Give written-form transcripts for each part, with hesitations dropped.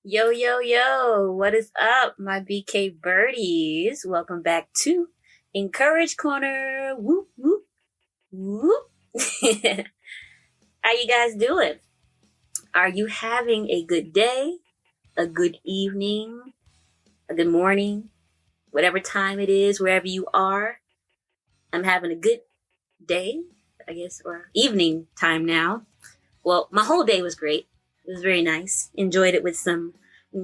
Yo, yo, yo, what is up, my BK Birdies? Welcome back to Encourage Corner. Whoop, whoop, whoop. How you guys doing? Are you having a good day, a good evening, a good morning, whatever time it is, wherever you are? I'm having a good day, I guess, or evening time now. Well, my whole day was great. It was very nice. Enjoyed it with some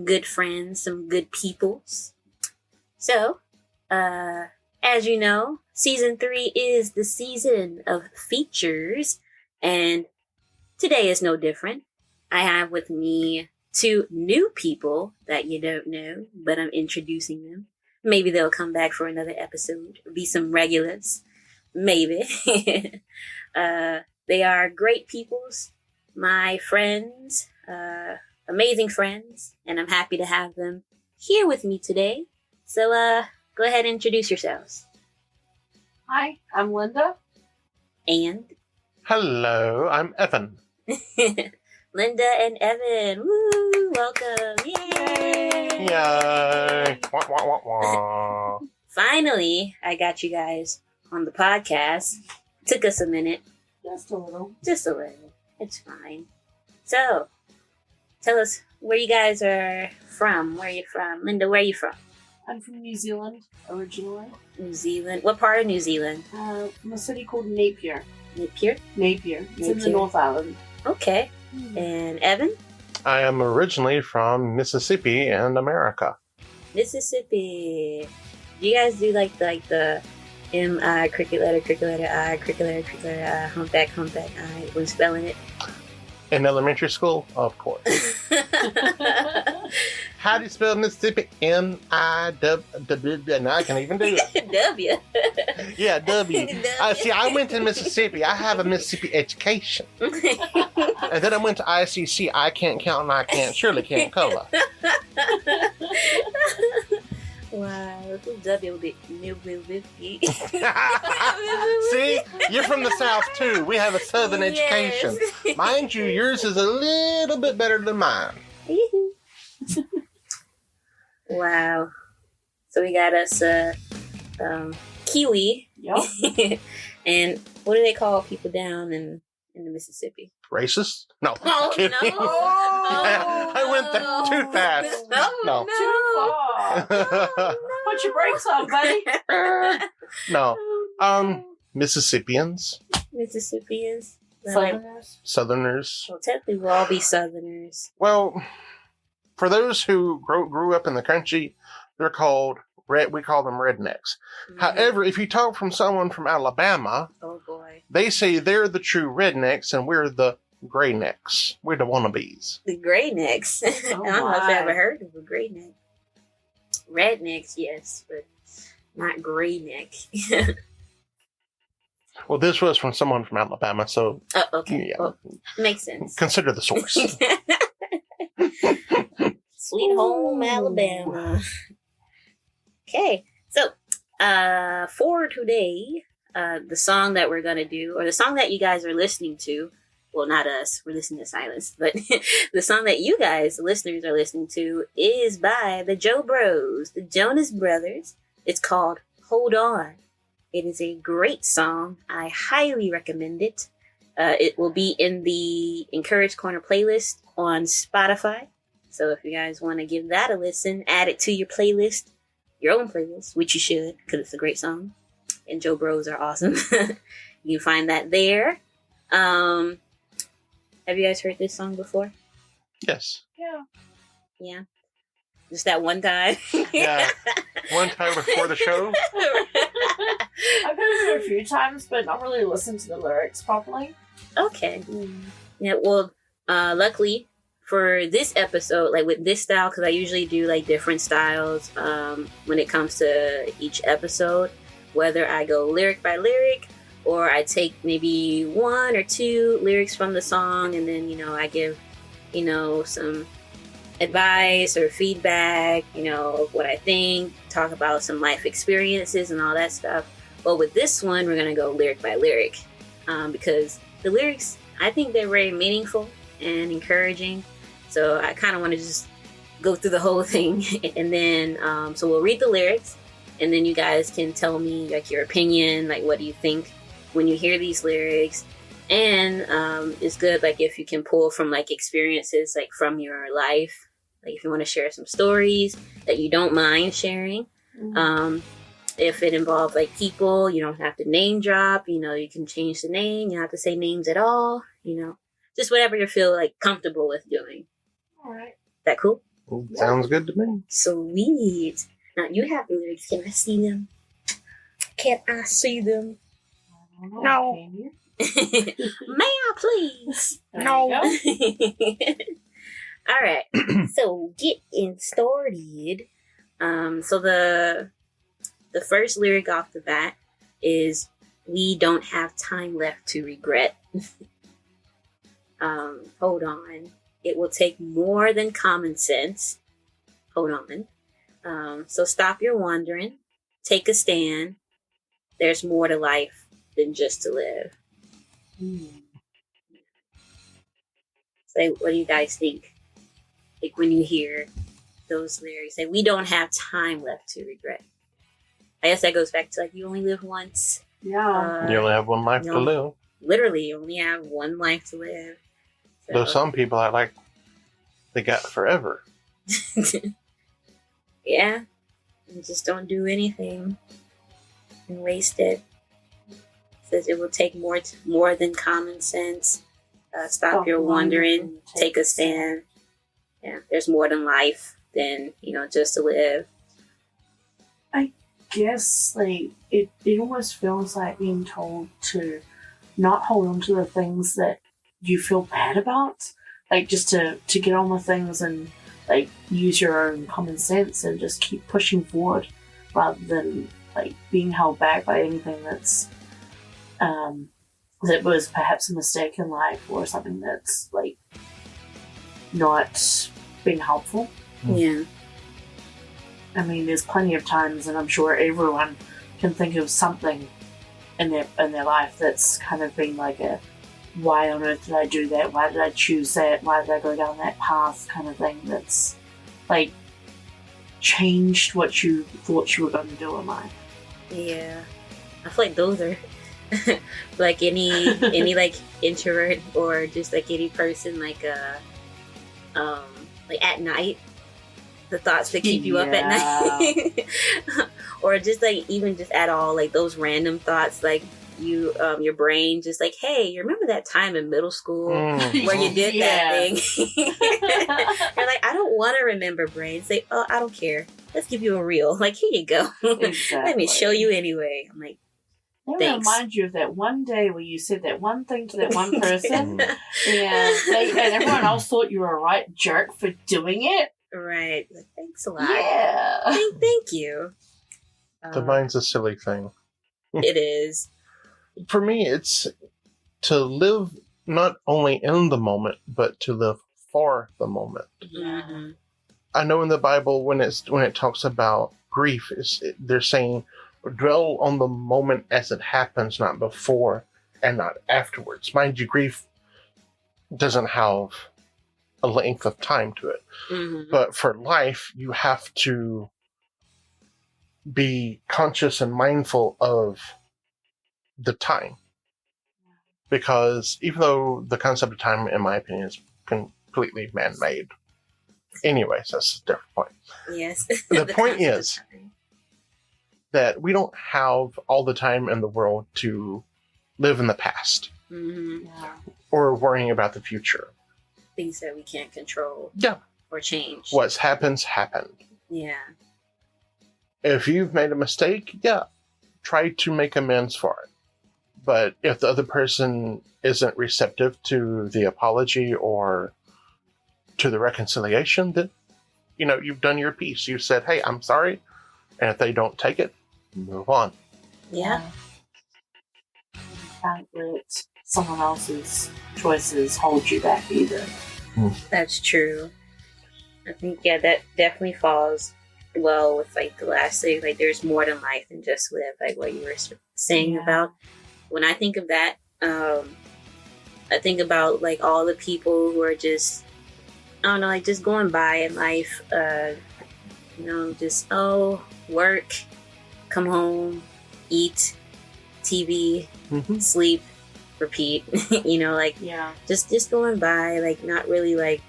good friends, some good peoples. So, as you know, season 3 is the season of features, and today is no different. I have with me 2 new people that you don't know, but I'm introducing them. Maybe they'll come back for another episode. Be some regulars. Maybe. They are great peoples. My friends, amazing friends, and I'm happy to have them here with me today. So, go ahead and introduce yourselves. Hi, I'm Lynda. And? Hello, I'm Evan. Lynda and Evan. Woo! Welcome. Yay! Yay! Wah, wah, wah, wah. Finally, I got you guys on the podcast. Took us a minute. Just a little. Just a little. It's fine. So, tell us where you guys are from. Where are you from? Lynda, where are you from? I'm from New Zealand, originally. New Zealand. What part of New Zealand? From a city called Napier. Napier? Napier. It's in the Napier. North Island. Okay. And Evan? I am originally from Mississippi and America. Mississippi. Do you guys do like the M-I, cricket letter, I, cricket letter, I, humpback, I, when spelling it? In elementary school, of course. How do you spell Mississippi? M-I-W. No, I can't even do it. W. Yeah, W. See, I went to Mississippi. I have a Mississippi education. And then I went to ICC. I can't count and I surely can't color. Wow, W would be See, you're from the South too. We have a Southern education. Mind you, yours is a little bit better than mine. Wow. So we got us Kiwi. Yep. And what do they call people down in the Mississippi? Racist? No. Oh, Kidding. no. I went there too fast. No. Too far. Put your brakes on, buddy. No. Mississippians. Mississippians. Southerners. Southerners. Well, technically we'll all be Southerners. Well, for those who grew up in the country, they're called we call them rednecks. Mm-hmm. However, if you talk from someone from Alabama, Oh boy. they say they're the true rednecks and we're the gray necks. We're the wannabes. The gray necks. I don't know if I ever heard of a gray neck. Rednecks, yes, but not gray neck. Well, this was from someone from Alabama, so Oh, okay. Yeah. Well, makes sense. consider the source. Sweet home Alabama. Okay, so for today, the song that we're gonna do, or the song that you guys are listening to, well, not us, we're listening to silence, but the song that you guys, the listeners, are listening to is by the Joe Bros, the Jonas Brothers. It's called Hold On. It is a great song. I highly recommend it. It will be in the Encourage Corner playlist on Spotify. So if you guys want to give that a listen, add it to your playlist, your own playlist, which you should, because it's a great song. And Joe Bros are awesome. You can find that there. Have you guys heard this song before? Yes. Yeah. Yeah. Just that one time? Yeah. One time before the show. I've heard it a few times, but not really listened to the lyrics properly. Okay. Yeah, well, luckily for this episode, like with this style, because I usually do like different styles when it comes to each episode, whether I go lyric by lyric or I take maybe 1 or 2 lyrics from the song and then, I give, some advice or feedback, of what I think, talk about some life experiences and all that stuff. But with this one, we're going to go lyric by lyric because the lyrics, I think they're very meaningful and encouraging. So I kind of want to just go through the whole thing, and then so we'll read the lyrics, and then you guys can tell me like your opinion, like what do you think when you hear these lyrics. And it's good like if you can pull from like experiences like from your life, like if you want to share some stories that you don't mind sharing. If it involves like people, you don't have to name drop, you can change the name, you don't have to say names at all, just whatever you feel like comfortable with doing. All right. That cool? Sounds good to me. Sweet. Now you have the lyrics. Can I see them? Can I see them? No. Can you? May I please? There No. you go. All right. So getting started. So the first lyric off the bat is "We don't have time left to regret." Hold on. It will take more than common sense. Hold on. So stop your wandering. Take a stand. There's more to life than just to live. So what do you guys think? Like when you hear those lyrics, like we don't have time left to regret. I guess that goes back to like you only live once. Yeah. You only have one life no. to live. Literally, you only have one life to live. So. Though some people are like, they got forever. Yeah. And just don't do anything and waste it. Says it will take more than common sense. Stop your wandering. Take a stand. Yeah, there's more than life than just to live. I guess like it almost feels like being told to not hold on to the things that you feel bad about, like just to get on with things and like use your own common sense and just keep pushing forward rather than like being held back by anything that's that was perhaps a mistake in life or something that's like not being helpful. Yeah. I mean, there's plenty of times, and I'm sure everyone can think of something in their life that's kind of been like a, why on earth did I do that? Why did I choose that? Why did I go down that path? Kind of thing that's like changed what you thought you were going to do in life. Yeah, I feel like those are like any like introvert or just like any person like at night. The thoughts that keep you up at night, or just like even just at all, like those random thoughts, like you, your brain just like, hey, you remember that time in middle school where you did that thing? You're like, I don't want to remember, brain. Say, oh, I don't care. Let's give you a reel. Like, here you go. Exactly. Let me show you anyway. I'm like, Let me remind you of that one day where you said that one thing to that one person, and everyone else thought you were a right jerk for doing it. Right. Like, thanks a lot. Yeah. Thank you. The mind's a silly thing. It is. For me, it's to live not only in the moment, but to live for the moment. Mm-hmm. I know in the Bible when it talks about grief, they're saying dwell on the moment as it happens, not before and not afterwards. Mind you, grief doesn't have a length of time to it. Mm-hmm. But for life, you have to be conscious and mindful of the time. Because even though the concept of time, in my opinion, is completely man-made. Anyways, that's a different point. Yes. The point is that we don't have all the time in the world to live in the past or worrying about the future. Things that we can't control. Yeah. Or change. What's happened. Yeah. If you've made a mistake, try to make amends for it. But if the other person isn't receptive to the apology or to the reconciliation, then, you've done your piece. You said, hey, I'm sorry. And if they don't take it, move on. Yeah. You can't let someone else's choices hold you back either. That's true. I think, that definitely falls well with, like, the last thing. Like, there's more than life than just live, like what you were saying about. When I think of that, I think about, like, all the people who are just I don't know, like just going by in life, just work, come home, eat, TV, sleep, repeat. Yeah. Just going by, like not really like.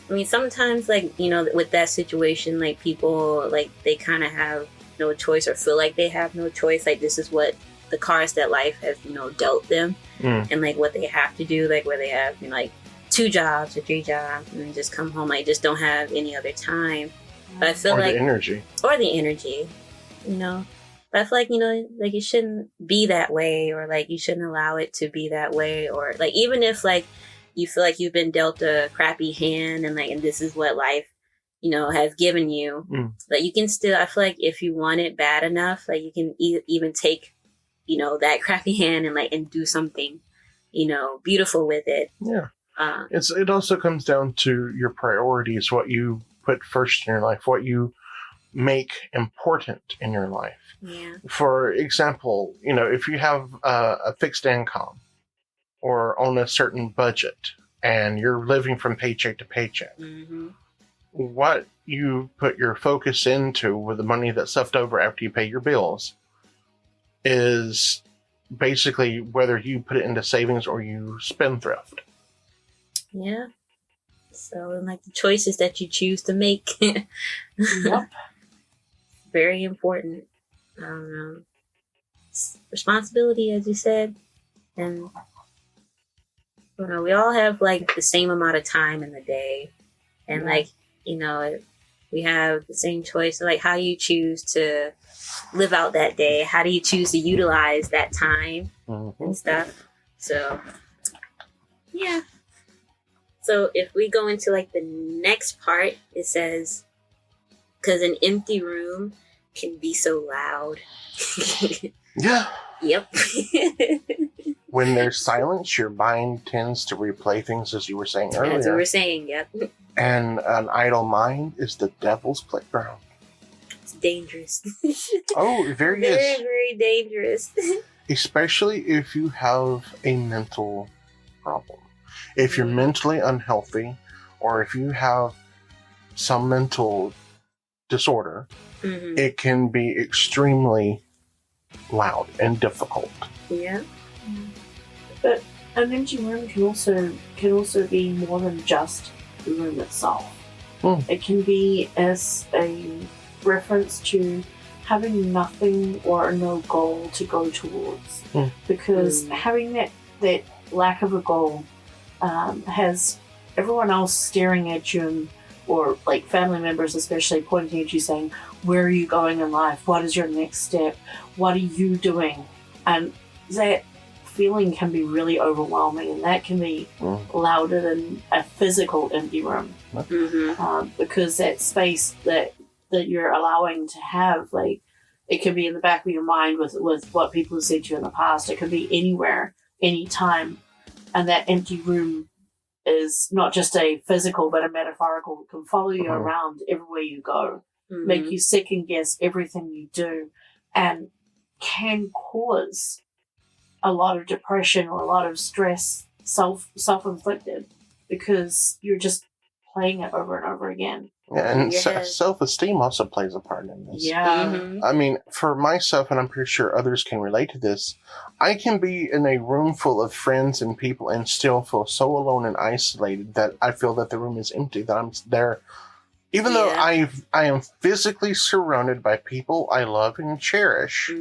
I mean, sometimes like with that situation, like people like they kind of have no choice or feel like they have no choice. Like this is what the cards that life has dealt them, and like what they have to do, like where they have like 2 jobs or 3 jobs and then just come home, like just don't have any other time. But I feel like the energy, but I feel like like it shouldn't be that way, or like you shouldn't allow it to be that way, or like even if like you feel like you've been dealt a crappy hand and like and this is what life has given you, like you can still, I feel like if you want it bad enough, like you can even take that crappy hand and like and do something beautiful with it. Yeah. It also comes down to your priorities, what you put first in your life, what you make important in your life. Yeah. For example, if you have a fixed income or on a certain budget and you're living from paycheck to paycheck, what you put your focus into with the money that's left over after you pay your bills is basically whether you put it into savings or you spendthrift. Yeah. So, and like the choices that you choose to make. Yep. Very important. Responsibility, as you said. And, we all have like the same amount of time in the day. And like, we have the same choice. Like, how do you choose to live out that day? How do you choose to utilize that time and stuff? So, yeah. So if we go into like the next part, it says, because an empty room can be so loud. Yeah. Yep. When there's silence, your mind tends to replay things, as you were saying earlier. That's what we're saying, yep. And an idle mind is the devil's playground. It's dangerous. Oh, very, very dangerous. Especially if you have a mental problem. If you're mentally unhealthy, or if you have some mental disorder, it can be extremely loud and difficult. Yeah. But an empty room can also be more than just the room itself. It can be as a reference to having nothing or no goal to go towards. Because having that lack of a goal has everyone else staring at you, or like family members especially pointing at you saying, where are you going in life? What is your next step? What are you doing? And that feeling can be really overwhelming, and that can be louder than a physical empty room. Because that space that you're allowing to have, like, it could be in the back of your mind with what people have said to you in the past. It could be anywhere, anytime. And that empty room is not just a physical but a metaphorical. It can follow you around everywhere you go, make you second guess everything you do, and can cause a lot of depression or a lot of stress, self-inflicted, because you're just playing it over and over again. Yeah, and self-esteem also plays a part in this. Yeah. I mean, for myself, and I'm pretty sure others can relate to this, I can be in a room full of friends and people and still feel so alone and isolated that I feel that the room is empty, that I'm there. Even though I am physically surrounded by people I love and cherish,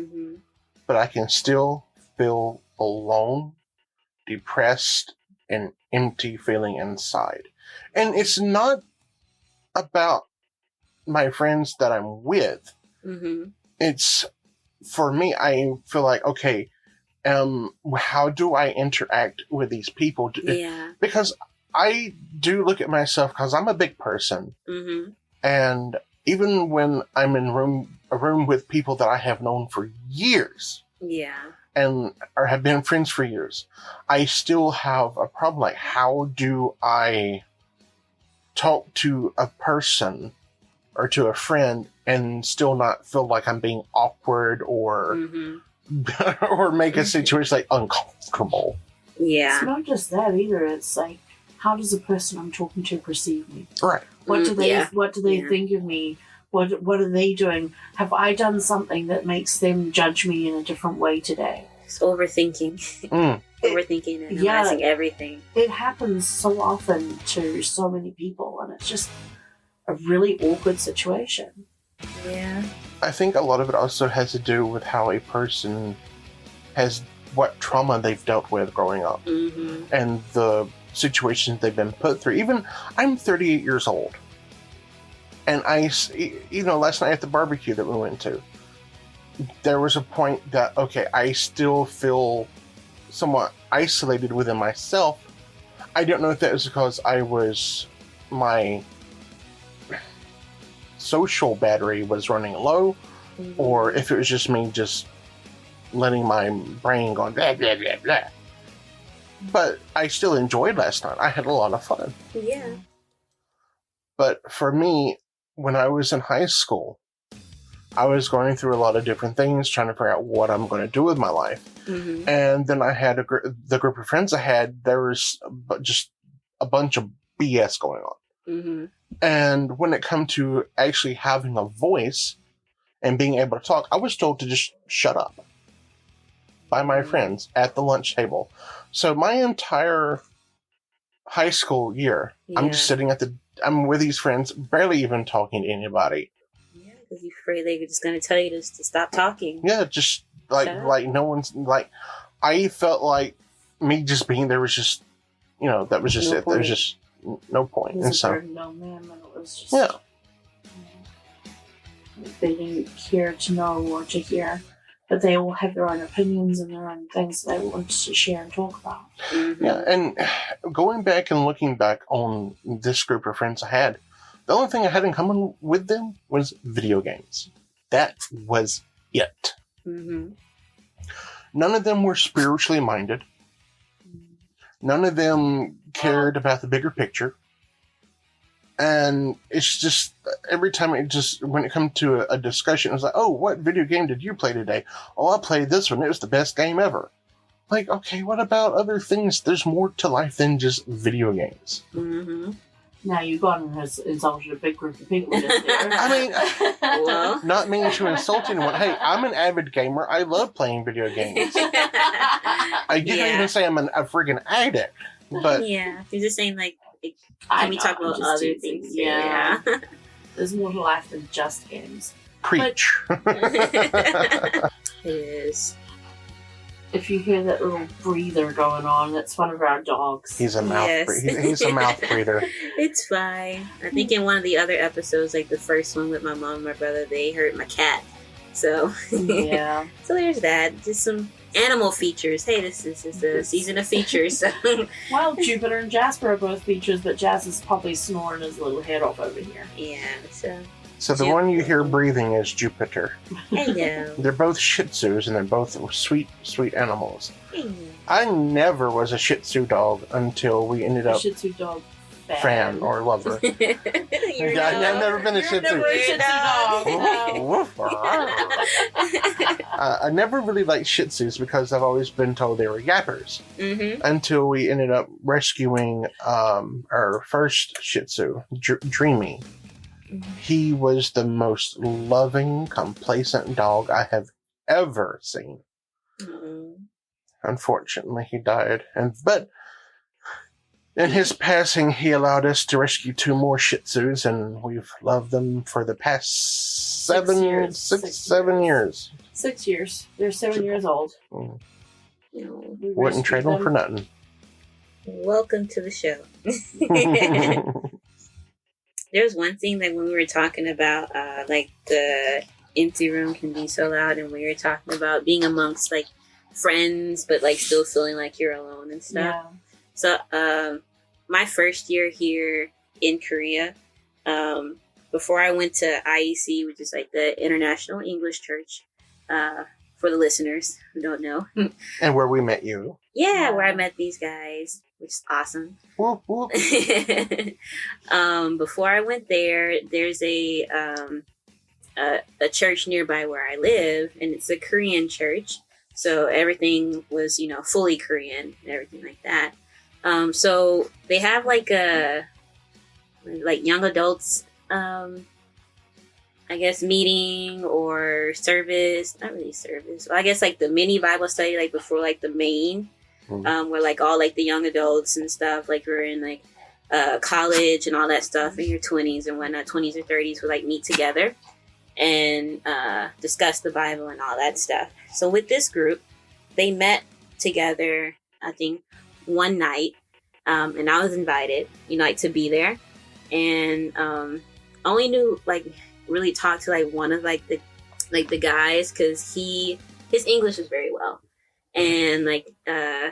but I can still feel alone, depressed, and empty feeling inside. And it's not about my friends that I'm with. It's, for me, I feel like, okay, how do I interact with these people? Because I do look at myself, because I'm a big person, and even when I'm in a room with people that I have known for years, and or have been friends for years, I still have a problem. Like, how do I talk to a person or to a friend and still not feel like I'm being awkward or or make a situation like uncomfortable? It's not just that either. It's like how does the person I'm talking to perceive me? Right. What do they Yeah. think of me? What are they doing? Have I done something that makes them judge me in a different way today? It's overthinking. Overthinking and analyzing everything. It happens so often to so many people, and it's just a really awkward situation. Yeah. I think a lot of it also has to do with how a person has, what trauma they've dealt with growing up, and the situations they've been put through. Even, I'm 38 years old, and last night at the barbecue that we went to, there was a point that, okay, I still feel somewhat isolated within myself. I don't know if that was because my social battery was running low, or if it was just me just letting my brain go blah, blah, blah, blah. But I still enjoyed last night. I had a lot of fun. Yeah. But for me, when I was in high school, I was going through a lot of different things, trying to figure out what I'm going to do with my life. And then I had the group of friends I had, there was just a bunch of BS going on. And when it come to actually having a voice and being able to talk, I was told to just shut up by my friends at the lunch table. So my entire high school year, I'm just sitting I'm with these friends, barely even talking to anybody. Yeah, because you're afraid they're just going to tell you to stop talking. Yeah, just like no one's, like, I felt like me just being there was just, that was just it. There was just no point. It And was a so, burden on them, and it was just... yeah. They didn't care to know or to hear, but they all have their own opinions and their own things they want to share and talk about. Yeah, and going back and looking back on this group of friends I had, the only thing I had in common with them was video games. That was it. None of them were spiritually minded. None of them cared about the bigger picture. And it's just, every time when it comes to a discussion, it was like, oh, what video game did you play today? Oh, I played this one. It was the best game ever. Like, okay, what about other things? There's more to life than just video games. Now you've gone and has insulted a big group of people. I mean, well, not meaning to insult anyone. Hey, I'm an avid gamer. I love playing video games. I can't even say I'm a friggin' addict. But yeah, you're just saying, like, can we talk about other things? Yeah. There's more to life than just games. Preach. It is. If you hear that little breather going on, that's one of our dogs. He's a mouth breather. He's a mouth breather. It's fine. I think in one of the other episodes, like the first one with my mom and my brother, they hurt my cat. So yeah. So there's that. Just some animal features. Hey, this is the season of features. So. Well, Jupiter and Jasper are both features, but Jazz is probably snoring his little head off over here. Yeah. So the one you hear breathing is Jupiter. Hello. They're both Shih Tzus, and they're both sweet, sweet animals. Hello. I never was a Shih Tzu dog until we ended up Shih Tzu dog fan or lover. I've never been a Shih Tzu. I never really liked Shih Tzus because I've always been told they were yappers. Until we ended up rescuing our first Shih Tzu, Dreamy. He was the most loving, complacent dog I have ever seen. Unfortunately, he died. But in his passing, he allowed us to rescue 2 more Shih Tzus, and we've loved them for the past 7 years. 7 years. 6 years. They're 7 years old. Wouldn't trade them for nothing. Welcome to the show. There's one thing that when we were talking about, like the empty room can be so loud, and we were talking about being amongst like friends, but like still feeling like you're alone and stuff. Yeah. So, my first year here in Korea, before I went to IEC, which is like the International English Church, for the listeners who don't know. And where we met you. Yeah, where I met these guys, which is awesome. Whoop, whoop. Before I went there, there's a church nearby where I live, and it's a Korean church. So everything was, fully Korean and everything like that. So they have like young adults, I guess, meeting or service. Not really service. Well, I guess like the mini Bible study, like before like the main, where like all like the young adults and stuff, like we're in like college and all that stuff in your 20s and whatnot, 20s or 30s, would like meet together and discuss the Bible and all that stuff. So with this group, they met together, I think, one night, and I was invited, like to be there, and only knew like really talked to like one of like the guys, because his English was very well, and like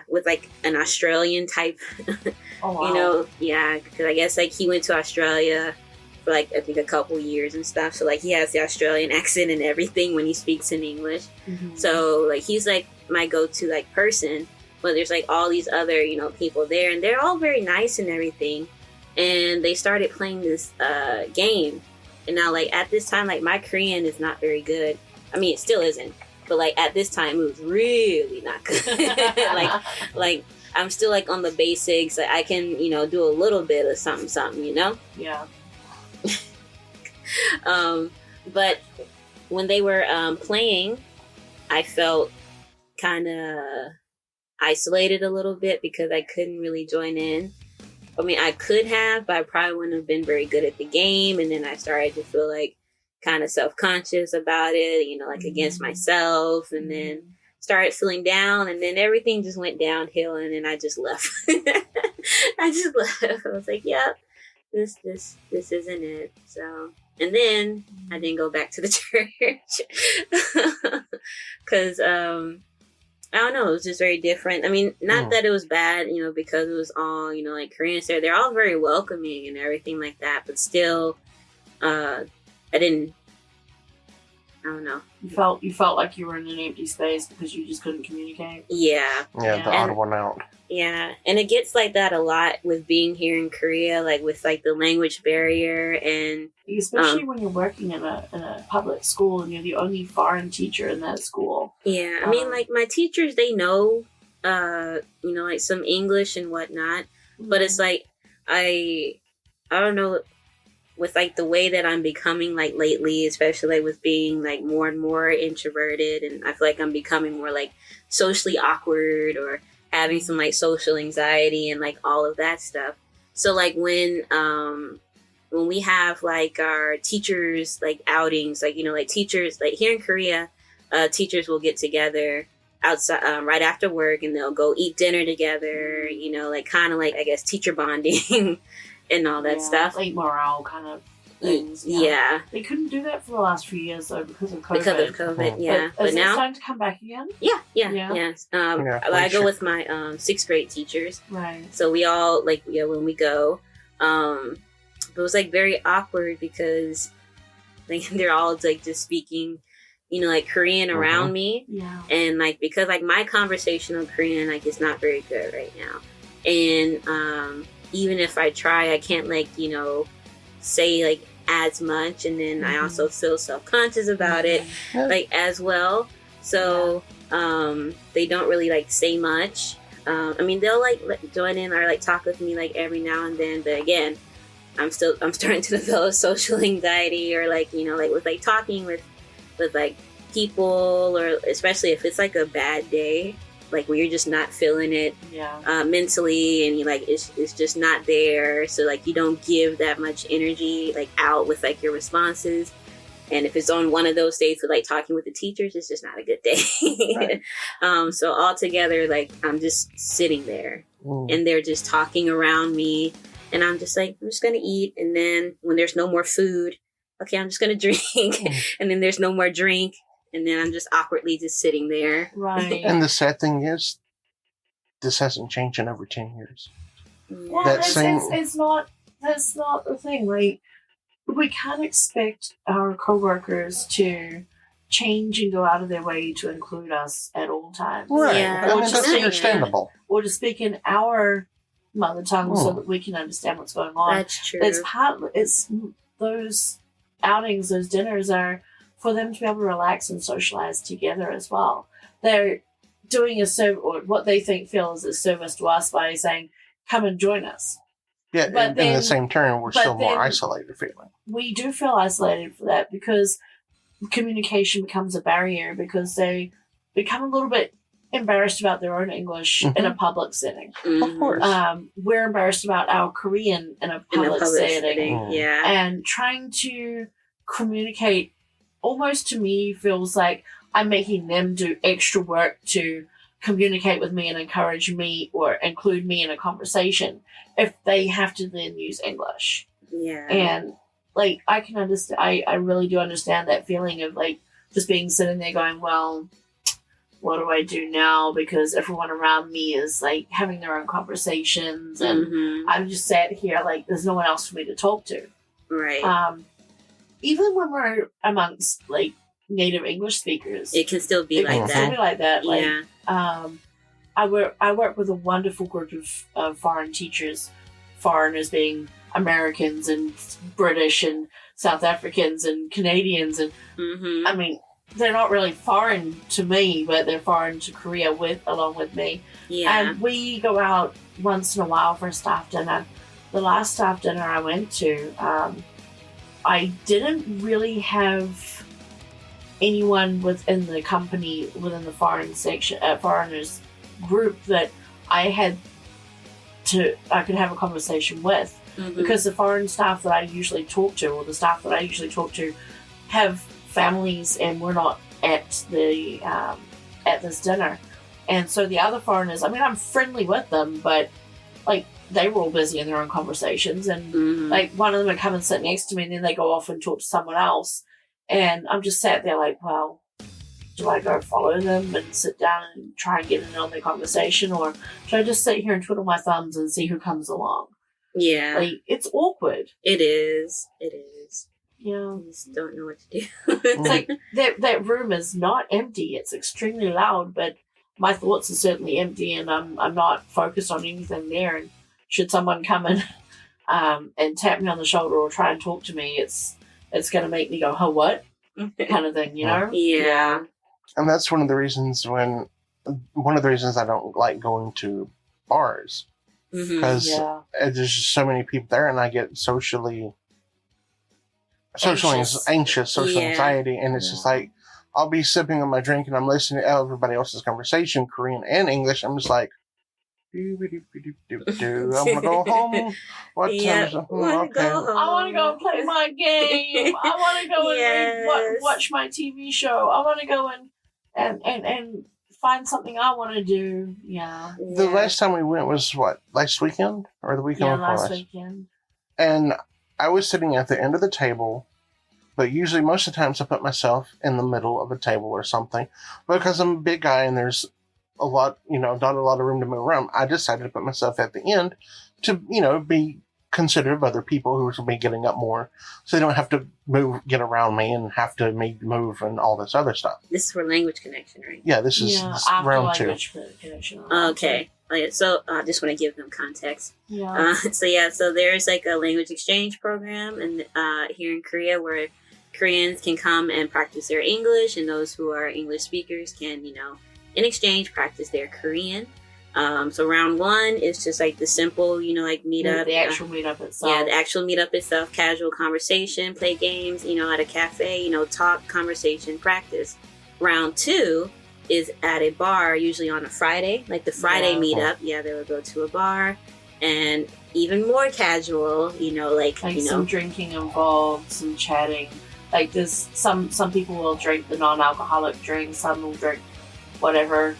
with like an Australian type. Oh, wow. Yeah, because I guess like he went to Australia for like I think a couple years and stuff, so like he has the Australian accent and everything when he speaks in English. So like he's like my go-to like person, but there's like all these other people there, and they're all very nice and everything, and they started playing this game. And now, like, at this time, like, my Korean is not very good. I mean, it still isn't. But, like, at this time, it was really not good. like, I'm still, like, on the basics. Like, I can, do a little bit of something, Yeah. But when they were playing, I felt kind of isolated a little bit because I couldn't really join in. I mean, I could have, but I probably wouldn't have been very good at the game. And then I started to feel like kind of self-conscious about it, like against myself, and then started feeling down, and then everything just went downhill, and then I just left. I just left. I was like, yep, this isn't it. So, and then I didn't go back to the church because, I don't know, it was just very different. I mean, not that it was bad, because it was all, like Koreans there. They're all very welcoming and everything like that, but still, I don't know. You felt like you were in an empty space because you just couldn't communicate? Yeah. Yeah, the odd one out. Yeah, and it gets like that a lot with being here in Korea, like with like the language barrier, and especially when you're working in a public school and you're the only foreign teacher in that school. Yeah, I mean, like my teachers, they know, like some English and whatnot, but it's like I don't know, with like the way that I'm becoming like lately, especially like with being like more and more introverted, and I feel like I'm becoming more like socially awkward or having some like social anxiety and like all of that stuff. So like when we have like our teachers like outings, like like teachers like here in Korea, teachers will get together outside right after work, and they'll go eat dinner together, like kind of like I guess teacher bonding and all that stuff, like morale kind of things. Yeah. They couldn't do that for the last few years though because of COVID. Yeah. But now it's starting to come back again? Yeah. I go with my sixth grade teachers. Right. So we all like when we go, it was like very awkward because like they're all like just speaking, like Korean around me. Yeah. And like because like my conversational Korean like is not very good right now, and even if I try, I can't like say like as much, and then I also feel self-conscious about it like as well. So they don't really like say much. I mean, they'll like join in or like talk with me like every now and then, but again, I'm starting to develop social anxiety, or like like with like talking with like people, or especially if it's like a bad day, like when you're just not feeling it mentally, and you like it's just not there, so like you don't give that much energy like out with like your responses. And if it's on one of those days with like talking with the teachers, it's just not a good day. Right. So altogether, like I'm just sitting there and they're just talking around me, and I'm just like, I'm just gonna eat, and then when there's no more food, okay, I'm just gonna drink, and then there's no more drink, and then I'm just awkwardly just sitting there. Right. And the sad thing is, this hasn't changed in over 10 years. Well, that's not the thing. Like, we can't expect our coworkers to change and go out of their way to include us at all times. Right. Yeah. I mean, that's understandable. Or to speak in our mother tongue so that we can understand what's going on. That's true. It's those outings, those dinners are for them to be able to relax and socialize together as well. They're doing or what they feel is a service to us by saying, come and join us. Yeah, But in then- the same turn, we're but still more then- isolated feeling. We do feel isolated for that because communication becomes a barrier because they become a little bit embarrassed about their own English in a public setting. Of course. We're embarrassed about our Korean in a public setting. Mm. Yeah. And trying to communicate almost to me feels like I'm making them do extra work to communicate with me and encourage me or include me in a conversation if they have to then use English. Yeah. And like I can understand, I really do understand that feeling of like just being sitting there going, well, what do I do now? Because everyone around me is like having their own conversations, and Mhm. I'm just sat here like there's no one else for me to talk to. Right. Even when we're amongst like native English speakers, It can still be it like can still that. be like that. Like, Yeah. I work with a wonderful group of foreign teachers, foreigners being Americans and British and South Africans and Canadians, and Mhm. I mean they're not really foreign to me, but they're foreign to Korea along with me. Yeah. And we go out once in a while for a staff dinner. The last staff dinner I went to, I didn't really have anyone within the company, within the foreign section, foreigners group that I could have a conversation with. Mhm. Because the foreign staff that I usually talk to, or the staff that I usually talk to, have families and we're not at the at this dinner. And so the other foreigners, I mean, I'm friendly with them, but like they were all busy in their own conversations, and Mhm. like one of them would come and sit next to me, and then they go off and talk to someone else, and I'm just sat there like, well, do I go follow them and sit down and try and get in on their conversation, or should I just sit here and twiddle my thumbs and see who comes along? Yeah. Like it's awkward. It is. It is. Yeah. You just don't know what to do. It's like that room is not empty. It's extremely loud, but my thoughts are certainly empty, and I'm not focused on anything there. And should someone come in and tap me on the shoulder or try and talk to me, it's going to make me go, "Oh, what?" kind of thing, you know? Yeah. And that's one of the reasons I don't like going to bars, Mhm. because Yeah. there's just so many people there, and I get social anxious, social Yeah. anxiety, and it's just like I'll be sipping on my drink and I'm listening to everybody else's conversation, Korean and English. I'm just like, I'm gonna go home. What Yeah, time is it? wanna go home. I want to go play my game. I want to go and Yes. watch my TV show. I want to go and find something I want to do. Yeah. The last time we went was what, last weekend or the weekend Yeah, before last weekend. And I was sitting at the end of the table, but usually most of the times I put myself in the middle of a table or something because I'm a big guy and there's a lot, not a lot of room to move around. I decided to put myself at the end to, be considerate of other people who will be getting up more, so they don't have to get around me and have to move and all this other stuff. This is for language connection, right? Yeah, this is after round 2. language connection. Okay. So I just want to give them context. Yeah. So there's like a language exchange program and here in Korea where Koreans can come and practice their English, and those who are English speakers can, in exchange, practice their Korean. So round 1 is just like the simple, like meetup. The actual meetup itself. Yeah, the actual meetup itself, casual conversation, play games, at a cafe, talk, conversation, practice. Round 2 is at a bar, usually on a Friday, like the Friday meetup. Yeah, they would go to a bar, and even more casual, some drinking involved, some chatting. Like there's some people will drink the non-alcoholic drink, some will drink whatever.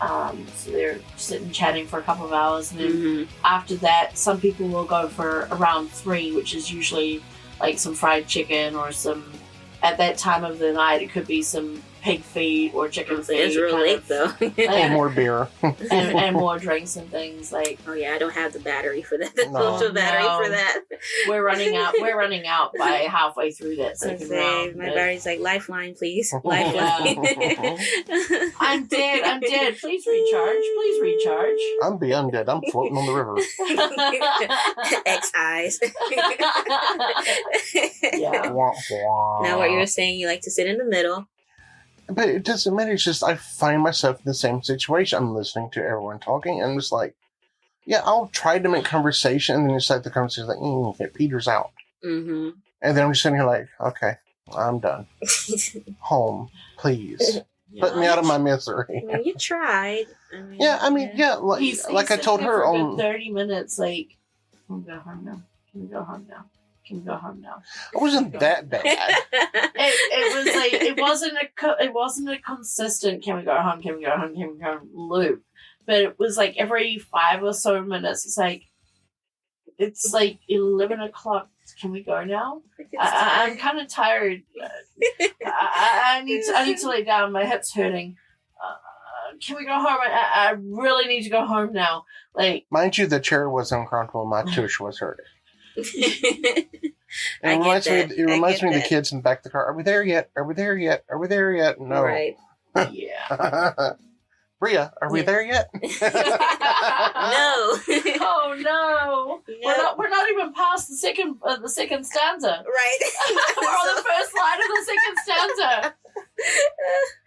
So they're sitting chatting for a couple of hours, and then after that, some people will go for a round 3, which is usually like some fried chicken or some. At that time of the night, it could be some pig feet or chicken feet. It's real late though. And more beer. and more drinks and things like. Oh yeah, I don't have the battery for that. The No. social battery for that. We're running out. We're running out by halfway through that second round. My but- battery's like lifeline, please. Lifeline. I'm dead. Please recharge. I'm beyond dead. I'm floating on the river. X eyes. Yeah. Wah, wah. Now, what you were saying, you like to sit in the middle. But it doesn't matter. It's just I find myself in the same situation. I'm listening to everyone talking, and it's like, Yeah, I'll try to make conversation, and then it's like the conversation is like, it peters out. Mm-hmm. And then I'm just sitting here like, okay, I'm done. Home, please. Put me out of my misery. I mean, you tried. Like I told her on 30 minutes, like, can we go home now? Can we go home now? Can we go home now? It wasn't that bad. It was like it wasn't a consistent can we go home, can we go home, can we go home loop. But it was like every 5 or so minutes, it's like 11 o'clock. Can we go now? I'm kind of tired. I need to lay down. My head's hurting. Can we go home? I really need to go home now. Like, mind you, the chair was uncomfortable. My tush was hurting. It reminds me of the kids in the back of the car. Are we there yet? Are we there yet? Are we there yet? No. Right. Yeah. Bria, are we there yet? No. Oh no. We're not even past the second stanza. Right. We're on the first line of the second stanza.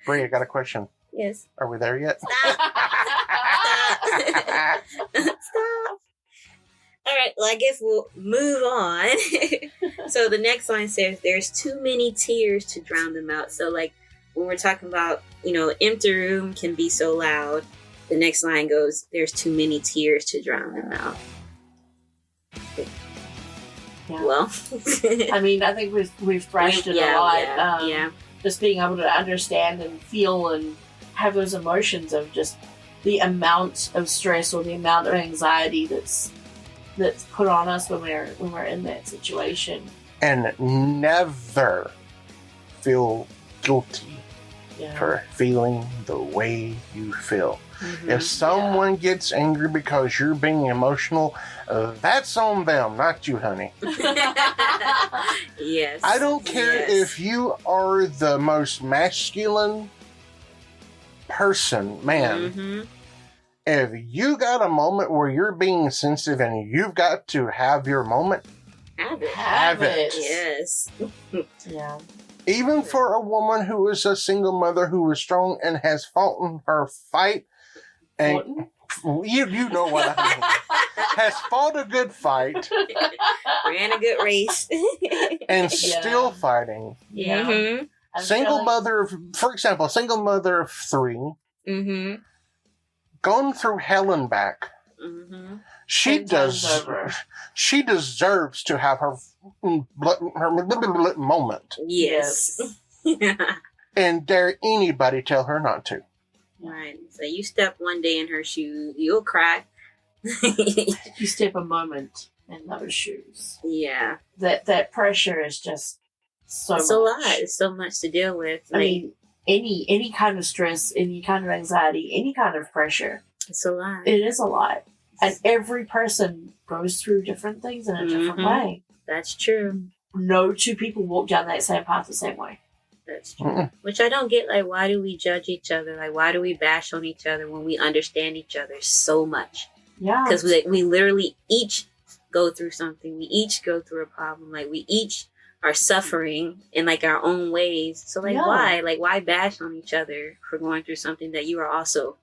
Bria, got a question. Yes. Are we there yet? Stop. All right. Well, I guess we'll move on. So the next line says, "There's too many tears to drown them out." So, like, when we're talking about, empty room can be so loud, the next line goes, "There's too many tears to drown them out." Yeah. Well, I mean, I think we've thrashed it a lot. Yeah. Just being able to understand and feel and have those emotions of just the amount of stress or the amount of anxiety that's put on us when we're in that situation. And never feel guilty for feeling the way you feel. Mm-hmm. If someone gets angry because you're being emotional, that's on them, not you, honey. Yes. I don't care if you are the most masculine person, man. Mm-hmm. If you got a moment where you're being sensitive and you've got to have your moment, Have it. Yes. Yeah. even for a woman who is a single mother who is strong and has fought in her fight, and you know what I mean, has fought a good fight, Ran a good race. and still fighting. Yeah. Mm-hmm. Single mother, for example, single mother of 3, Mm-hmm. going through hell and back. Mm-hmm. She deserves to have her moment. Yes. And dare anybody tell her not to. Right. So you step one day in her shoes, you'll cry. You step a moment in those shoes. Yeah. That pressure is just so It's much. a lot. It's so much to deal with. I mean, any kind of stress, any kind of anxiety, any kind of pressure, it's a lot. it is a lot. And every person goes through different things in a different way. That's true. No two people walk down that same path the same way. That's true. Which I don't get. Like, why do we judge each other? Like, why do we bash on each other when we understand each other so much? Yeah. Because we literally each go through something. We each go through a problem. Like, we each are suffering in, like, our own ways. So, like, why? Like, why bash on each other for going through something that you are also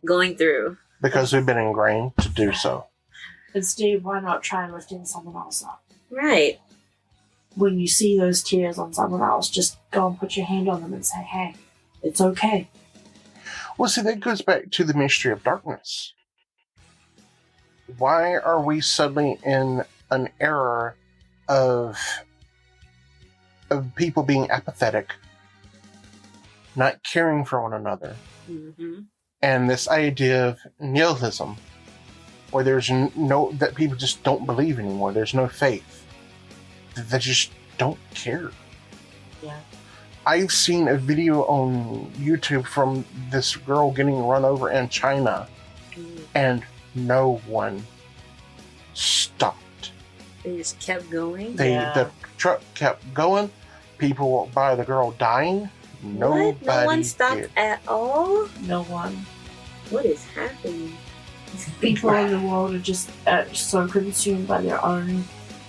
going through? Because we've been ingrained to do so. And Steve, why not try lifting someone else up? Right. When you see those tears on someone else, just go and put your hand on them and say, hey, it's okay. Well, see, that goes back to the mystery of darkness. Why are we suddenly in an era of people being apathetic, not caring for one another, and this idea of nihilism, where there's that people just don't believe anymore. There's no faith. They just don't care. Yeah. I've seen a video on YouTube from this girl getting run over in China, and no one stopped. They just kept going. The truck kept going. People walked by the girl dying. Nobody No one stopped did. at all? No one. What is happening? People in the world are just so consumed by their own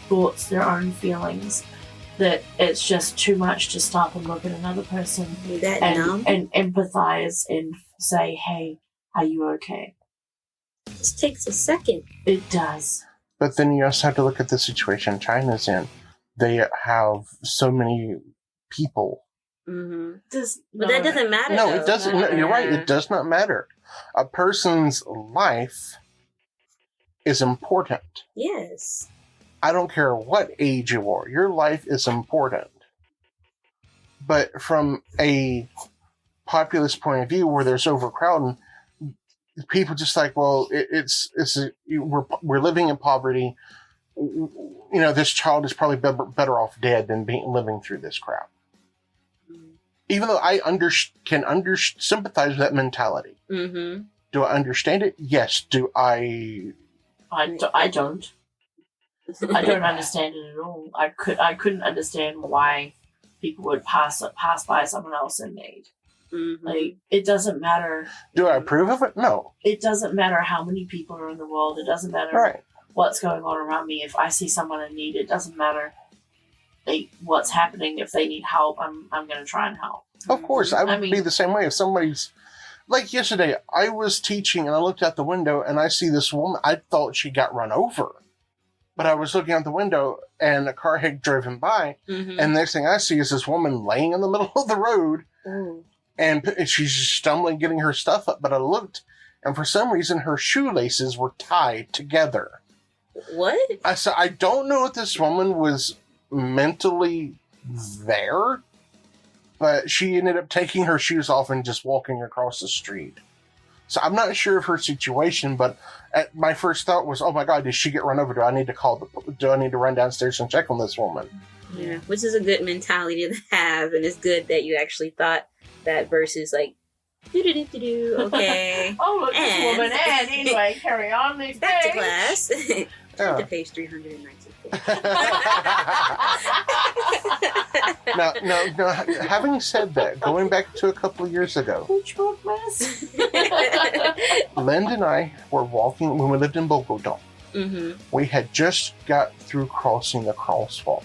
thoughts, their own feelings, that it's just too much to stop and look at another person That numb? and empathize and say, hey, are you okay? It just takes a second. It does. But then you also have to look at the situation China's in. They have so many people. Mm-hmm. But that doesn't matter. No, though. it doesn't. No, you're right. It does not matter. A person's life is important. Yes. I don't care what age you are. Your life is important. But from a populist point of view, where there's overcrowding, people just like, well, we're living in poverty. This child is probably better off dead than living through this crap. Even though I can sympathize with that mentality. Mm-hmm. Do I understand it? Yes. Do I? I don't. I don't understand it at all. I couldn't understand why people would pass by someone else in need. Mm-hmm. Like, it doesn't matter. Do I approve of it? No. It doesn't matter how many people are in the world. It doesn't matter what's going on around me. If I see someone in need, it doesn't matter what's happening. If they need help, I'm going to try and help. Of course, I would be the same way if somebody's... Like yesterday, I was teaching and I looked out the window and I see this woman. I thought she got run over. But I was looking out the window and a car had driven by. Mm-hmm. And the next thing I see is this woman laying in the middle of the road. Mm. And she's just stumbling, getting her stuff up. But I looked, and for some reason, her shoelaces were tied together. What? I don't know if this woman was mentally there, but she ended up taking her shoes off and just walking across the street. So I'm not sure of her situation, but my first thought was, oh my God, did she get run over? Do I need to run downstairs and check on this woman? Yeah, which is a good mentality to have, and it's good that you actually thought that versus like, okay. Oh, look, this woman, and anyway, carry on. Next back day. to class. Yeah. To page 394. Now, having said that, going back to a couple of years ago, Which book, miss? Lynda and I were walking when we lived in Bogota. Mm-hmm. We had just got through crossing the crosswalk.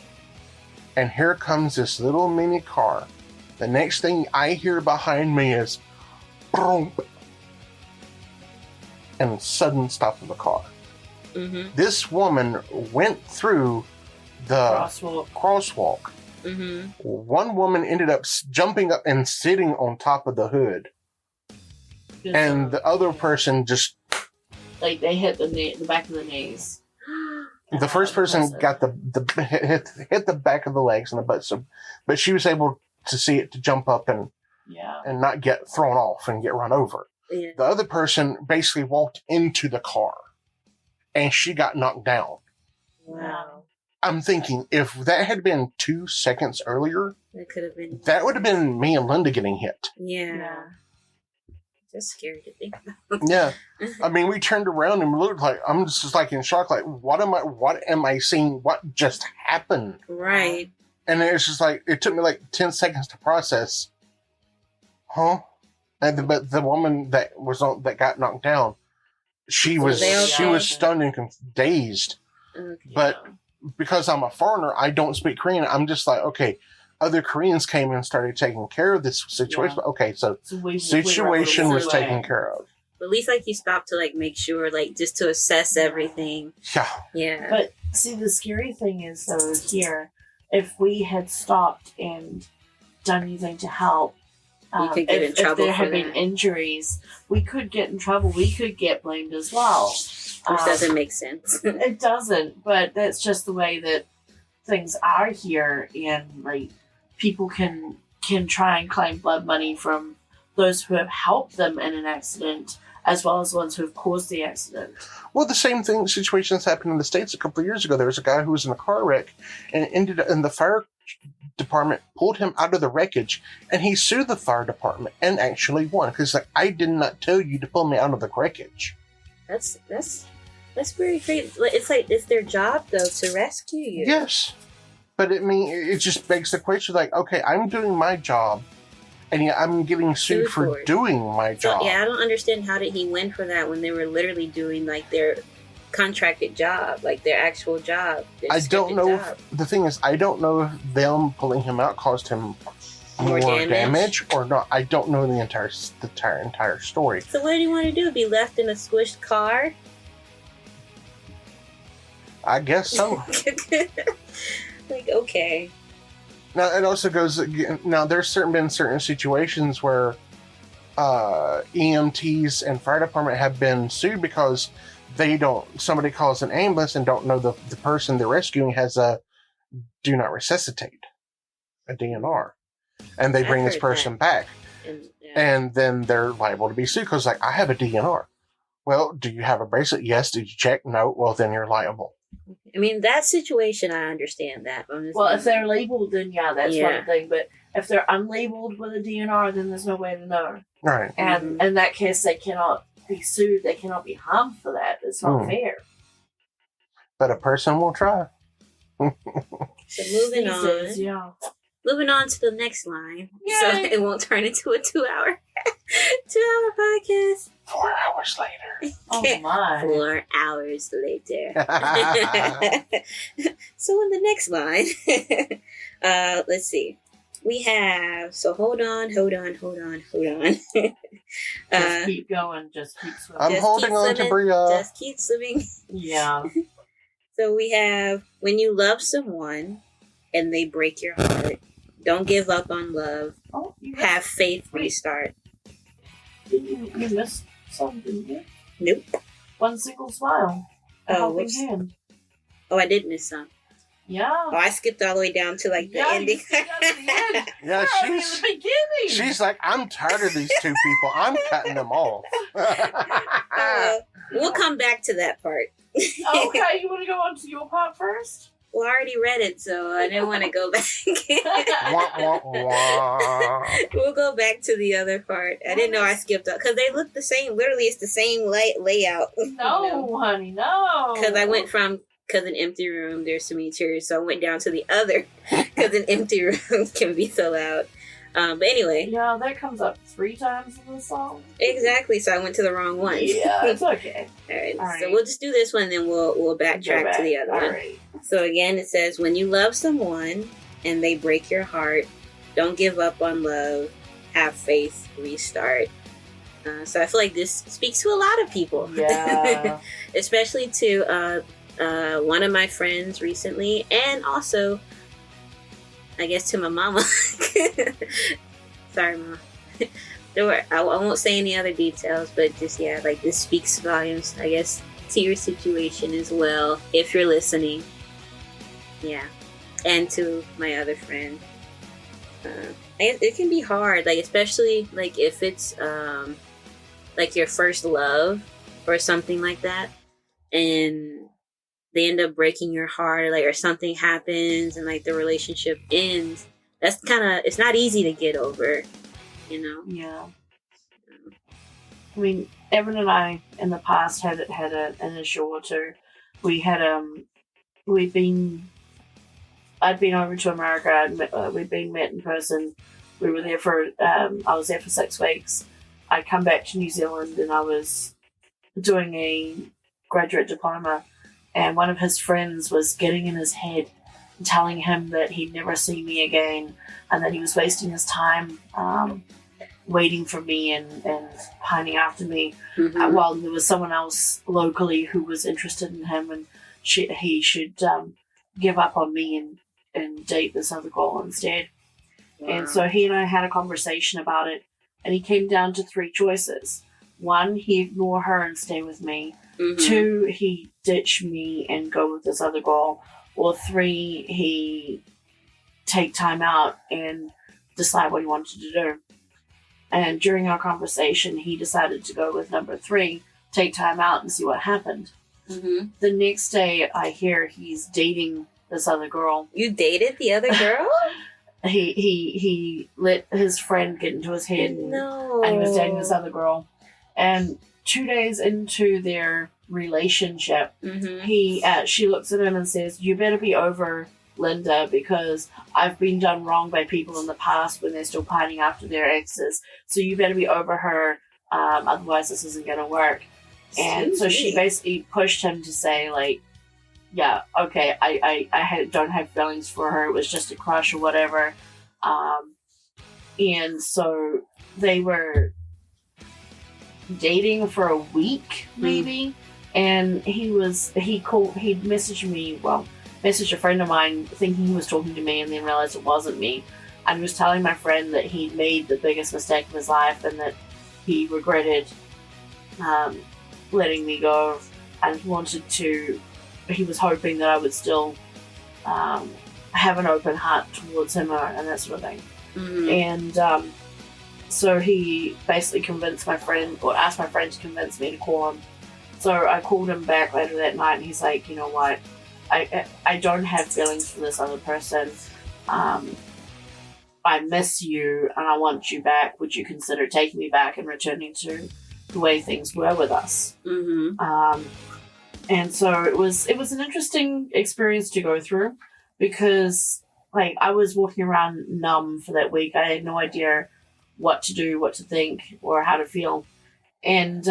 And here comes this little mini car. The next thing I hear behind me is boom, and sudden stop of the car. Mm-hmm. This woman went through the crosswalk. Mm-hmm. One woman ended up jumping up and sitting on top of the hood. And the other person just... Like, they hit the back of the knees. The first person got hit the back of the legs and the butt, but she was able to see it to jump up and not get thrown off and get run over. Yeah. The other person basically walked into the car, and she got knocked down. Wow. I'm thinking, if that had been 2 seconds earlier, that would have been me and Lynda getting hit. Yeah. That's scary to think about. Yeah. I mean, we turned around and looked like, I'm just like in shock, like, what am I seeing? What just happened? Right. And it's just like, it took me like 10 seconds to process. Huh? But the woman that got knocked down, she was stunned and dazed. Okay. But because I'm a foreigner, I don't speak Korean. I'm just like, okay, other Koreans came and started taking care of this situation. Yeah. Okay, so situation was taken care of. But at least, like, you stopped to, like, make sure, like, just to assess everything. Yeah. Yeah. But, see, the scary thing is, though, here, if we had stopped and done anything to help, you could get in trouble. If there had been injuries, we could get in trouble. We could get blamed as well. Which doesn't make sense. It doesn't, but that's just the way that things are here, and, like, people can try and claim blood money from those who have helped them in an accident, as well as ones who have caused the accident. Well, the same situations happened in the States a couple of years ago. There was a guy who was in a car wreck and ended up in the fire department, pulled him out of the wreckage, and he sued the fire department and actually won. Because, like, I did not tell you to pull me out of the wreckage. That's very crazy. It's like, it's their job, though, to rescue you. Yes. But it just begs the question, like, okay, I'm doing my job, and yet I'm getting sued for doing my job. Yeah, I don't understand how did he win for that when they were literally doing, like, their contracted job, like their actual job. I don't know. The thing is, I don't know if them pulling him out caused him More damage? or not. I don't know the entire story. So what do you want to do? Be left in a squished car? I guess so. Like, okay. Now it also goes. Now there's been certain situations where EMTs and fire department have been sued because somebody calls an ambulance and don't know the person they're rescuing has a do not resuscitate, a DNR, and they bring this person back, and then they're liable to be sued because, like, I have a DNR. Well, do you have a bracelet? Yes. Did you check? No. Well, then you're liable. I mean, that situation, I understand that. Well, if they're labeled, then that's one thing. But if they're unlabeled with a DNR, then there's no way to know. Right. And in that case, they cannot be sued. They cannot be harmed for that. It's not fair. But a person will try. So moving on. Moving on to the next line. Yay. So it won't turn into a 2-hour podcast. 4 hours later. Oh my. 4 hours later. So in the next line, let's see. We have, so hold on. Just keep going. Just keep swimming. I'm holding on to Bria. Just keep swimming. Yeah. So we have, when you love someone and they break your heart, don't give up on love. Oh, have faith, restart. You missed something, didn't you? Nope. One single smile. Hand. Oh, I did miss some. Yeah. Oh, I skipped all the way down to like the ending. Yeah, she's like, I'm tired of these two people. I'm cutting them off. We'll come back to that part. Okay, you want to go on to your part first? Well, I already read it, so I didn't want to go back. We'll go back to the other part. I didn't know I skipped up because they look the same. Literally, it's the same layout. No, honey, no. Because I went from, because an empty room, there's so many tears, so I went down to the other because an empty room can be so loud. But anyway. Yeah, that comes up 3 times in the song. Exactly, so I went to the wrong one. Yeah, it's okay. All right, so we'll just do this one, then we'll backtrack to the other one. Right. So again, it says, when you love someone and they break your heart, don't give up on love, have faith, restart. So I feel like this speaks to a lot of people. Yeah. Especially to one of my friends recently, and also, I guess, to my mama. Sorry, Mom. I won't say any other details, but just, like, this speaks volumes, I guess, to your situation as well, if you're listening. Yeah. And to my other friend. It can be hard, like, especially, like, if it's, like, your first love or something like that, and they end up breaking your heart, or something happens and, like, the relationship ends. That's it's not easy to get over, you know? Yeah. I mean, Evan and I in the past had an issue or two. We had I'd been over to America. We'd been met in person. We were there for I was there for 6 weeks. I'd come back to New Zealand and I was doing a graduate diploma, and one of his friends was getting in his head, telling him that he'd never see me again, and that he was wasting his time waiting for me and pining after me, while there was someone else locally who was interested in him, and he should give up on me and date this other girl instead. Wow. And so he and I had a conversation about it, and he came down to 3 choices. 1, he ignore her and stay with me. 2, he ditch me and go with this other girl. Or 3, he take time out and decide what he wanted to do. And during our conversation, he decided to go with number 3, take time out and see what happened. The next day, I hear he's dating this other girl. You dated the other girl? He let his friend get into his head, and he was dating this other girl. And 2 days into their relationship, she looks at him and says, "You better be over Lynda, because I've been done wrong by people in the past when they're still pining after their exes. So you better be over her, otherwise this isn't going to work." And so she basically pushed him to say, like, yeah, okay, I don't have feelings for her. It was just a crush or whatever. And so they were dating for a week, maybe. And he'd messaged a friend of mine thinking he was talking to me and then realized it wasn't me. And he was telling my friend that he'd made the biggest mistake of his life and that he regretted letting me go, and he was hoping that I would still have an open heart towards him and that sort of thing. And so he basically convinced my friend, or asked my friend to convince me to call him. So I called him back later that night, and he's like, you know what, I don't have feelings for this other person. I miss you and I want you back. Would you consider taking me back and returning to the way things were with us? And so it was an interesting experience to go through, because like I was walking around numb for that week. I had no idea what to do, what to think, or how to feel. And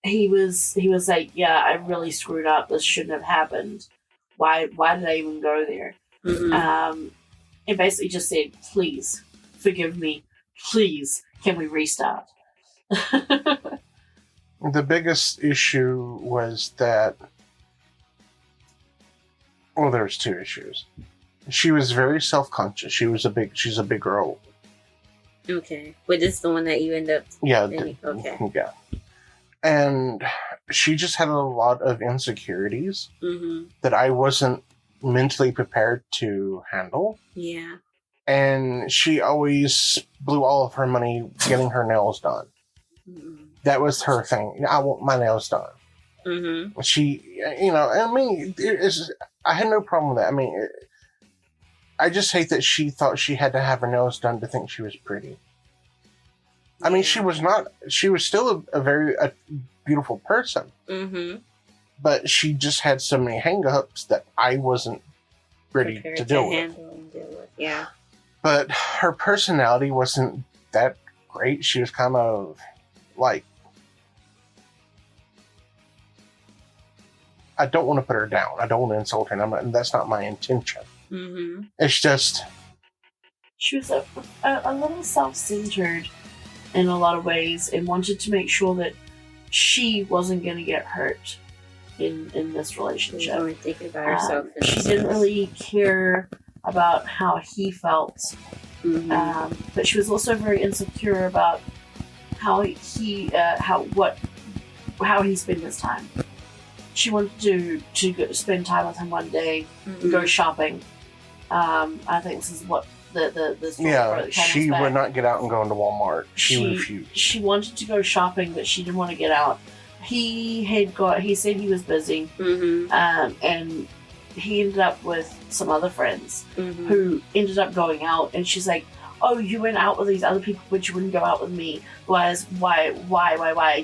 he was like, yeah, I really screwed up. This shouldn't have happened. Why did I even go there? And basically just said, please forgive me. Please, can we restart? The biggest issue was that, well, there's two issues. She was very self-conscious. She's a big girl. Okay. But this is the one that you end up... Yeah. Okay. Yeah. And she just had a lot of insecurities that I wasn't mentally prepared to handle. Yeah. And she always blew all of her money getting her nails done. That was her thing. I want my nails done. She, I mean, I had no problem with that. I mean, I just hate that she thought she had to have her nails done to think she was pretty. I mean, she was still a very beautiful person. But she just had so many hang-ups that I wasn't ready to deal with. Yeah. But her personality wasn't that great. She was kind of like, I don't want to put her down. I don't want to insult her. And that's not my intention. It's just... She was a little self-centered in a lot of ways and wanted to make sure that she wasn't going to get hurt in this relationship. She's only thinking about herself. She didn't really care about how he felt. But she was also very insecure about how he spent his time. She wanted to spend time with him one day, go shopping. I think this is what the story. Yeah, she would not get out and go into Walmart. She refused. She wanted to go shopping, but she didn't want to get out. He said he was busy, and he ended up with some other friends who ended up going out, and she's like, oh, you went out with these other people, but you wouldn't go out with me. Why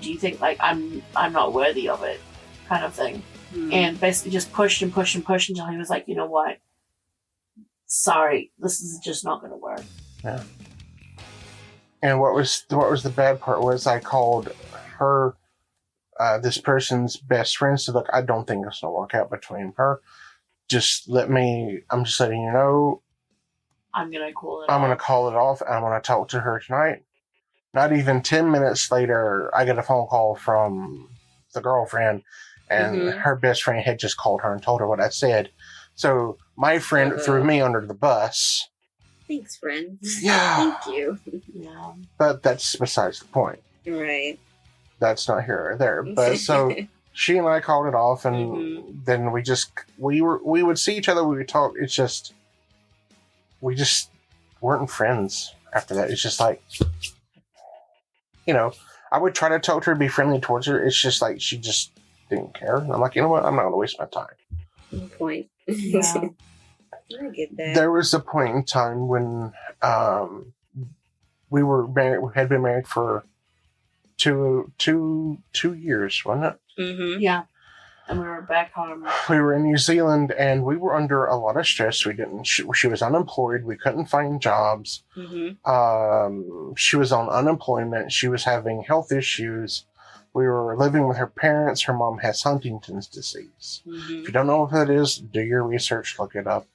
do you think like I'm not worthy of it, kind of thing? And basically just pushed and pushed and pushed until he was like, you know what, sorry, this is just not going to work. Yeah. And what was the bad part was I called her, this person's best friend, said, look, I don't think it's going to work out between her. I'm just letting you know. I'm going to call it off, and I'm going to talk to her tonight. Not even 10 minutes later, I get a phone call from the girlfriend, and her best friend had just called her and told her what I said. So my friend threw me under the bus. Thanks, friend. Yeah. Thank you. Yeah. But that's besides the point. Right. That's not here or there. But so she and I called it off, and then we would see each other, we would talk. It's just, we just weren't friends after that. It's just like, I would try to talk to her, be friendly towards her. It's just like she just didn't care. And I'm like, you know what? I'm not going to waste my time. No point. Yeah. I get that. There was a point in time when we were married. We had been married for two years, wasn't it? Yeah. And we were back home. We were in New Zealand, and we were under a lot of stress. She was unemployed. We couldn't find jobs. She was on unemployment. She was having health issues. We were living with her parents. Her mom has Huntington's disease. If you don't know what that is, do your research, look it up.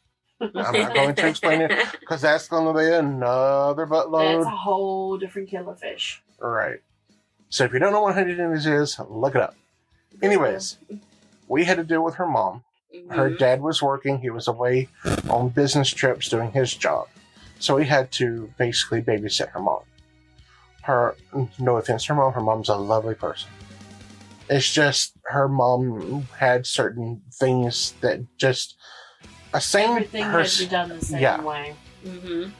I'm not going to explain it because that's going to be another buttload. That's a whole different kettle of fish. Right. So if you don't know what Honey Denny's is, look it up. Anyways, we had to deal with her mom. Her dad was working. He was away on business trips doing his job. So he had to basically babysit her mom. No offense to her mom, her mom's a lovely person. It's just her mom had certain things that just a sane Everything had to be done the same way.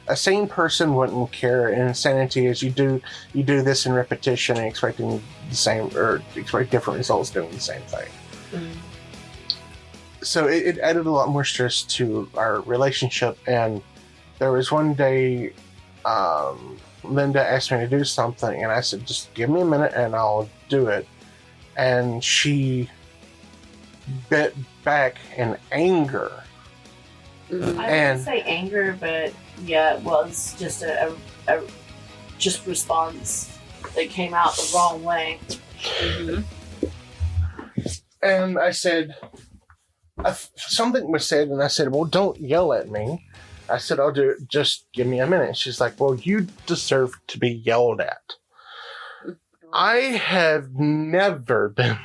A sane person wouldn't care. And insanity is you do this in repetition and expecting the same or expect different results doing the same thing. So it added a lot more stress to our relationship. And there was one day Lynda asked me to do something and I said, just give me a minute and I'll do it. And she bit back in anger. I wouldn't say anger, but yeah, it was just a just response that came out the wrong way. And I said, something was said, and I said, well, don't yell at me. I said, I'll do it. Just give me a minute. She's like, well, you deserve to be yelled at. I have never been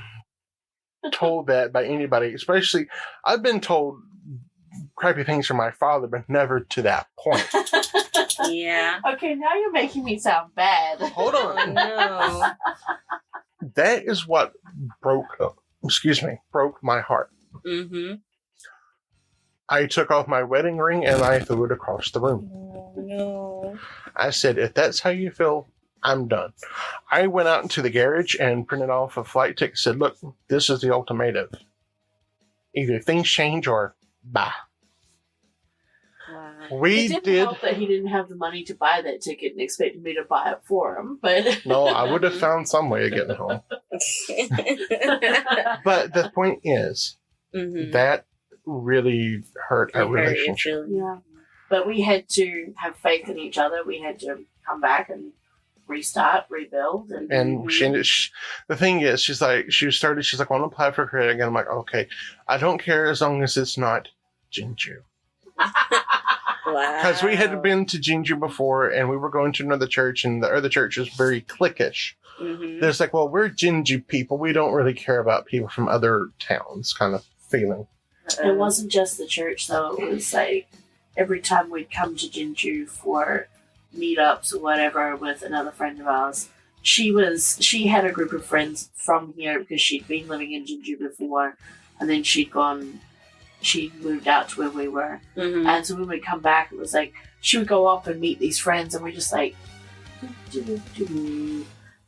told that by anybody, especially I've been told crappy things from my father, but never to that point. Yeah. Okay, now you're making me sound bad. Hold on. Oh, no. That is what broke my heart. I took off my wedding ring and I threw it across the room. Oh, no. I said, if that's how you feel, I'm done. I went out into the garage and printed off a flight ticket and said, look, this is the ultimatum. Either things change or bye. Wow. It didn't help that he didn't have the money to buy that ticket and expected me to buy it for him, but... No, I would have found some way of getting home. But the point is, that really hurt our relationship. Yeah. But we had to have faith in each other. We had to come back and restart, rebuild. And the thing is, she's like, she's like, I want to apply for credit again. I'm like, okay, I don't care as long as it's not Jinju. Because we had been to Jinju before and we were going to another church and the other church was very cliquish. There's like, well, we're Jinju people. We don't really care about people from other towns kind of feeling. It wasn't just the church, though. It was like every time we'd come to Jinju for meetups or whatever with another friend of ours, she had a group of friends from here because she'd been living in Jinju before, and then she moved out to where we were. And so when we'd come back, it was like she would go up and meet these friends, and we just like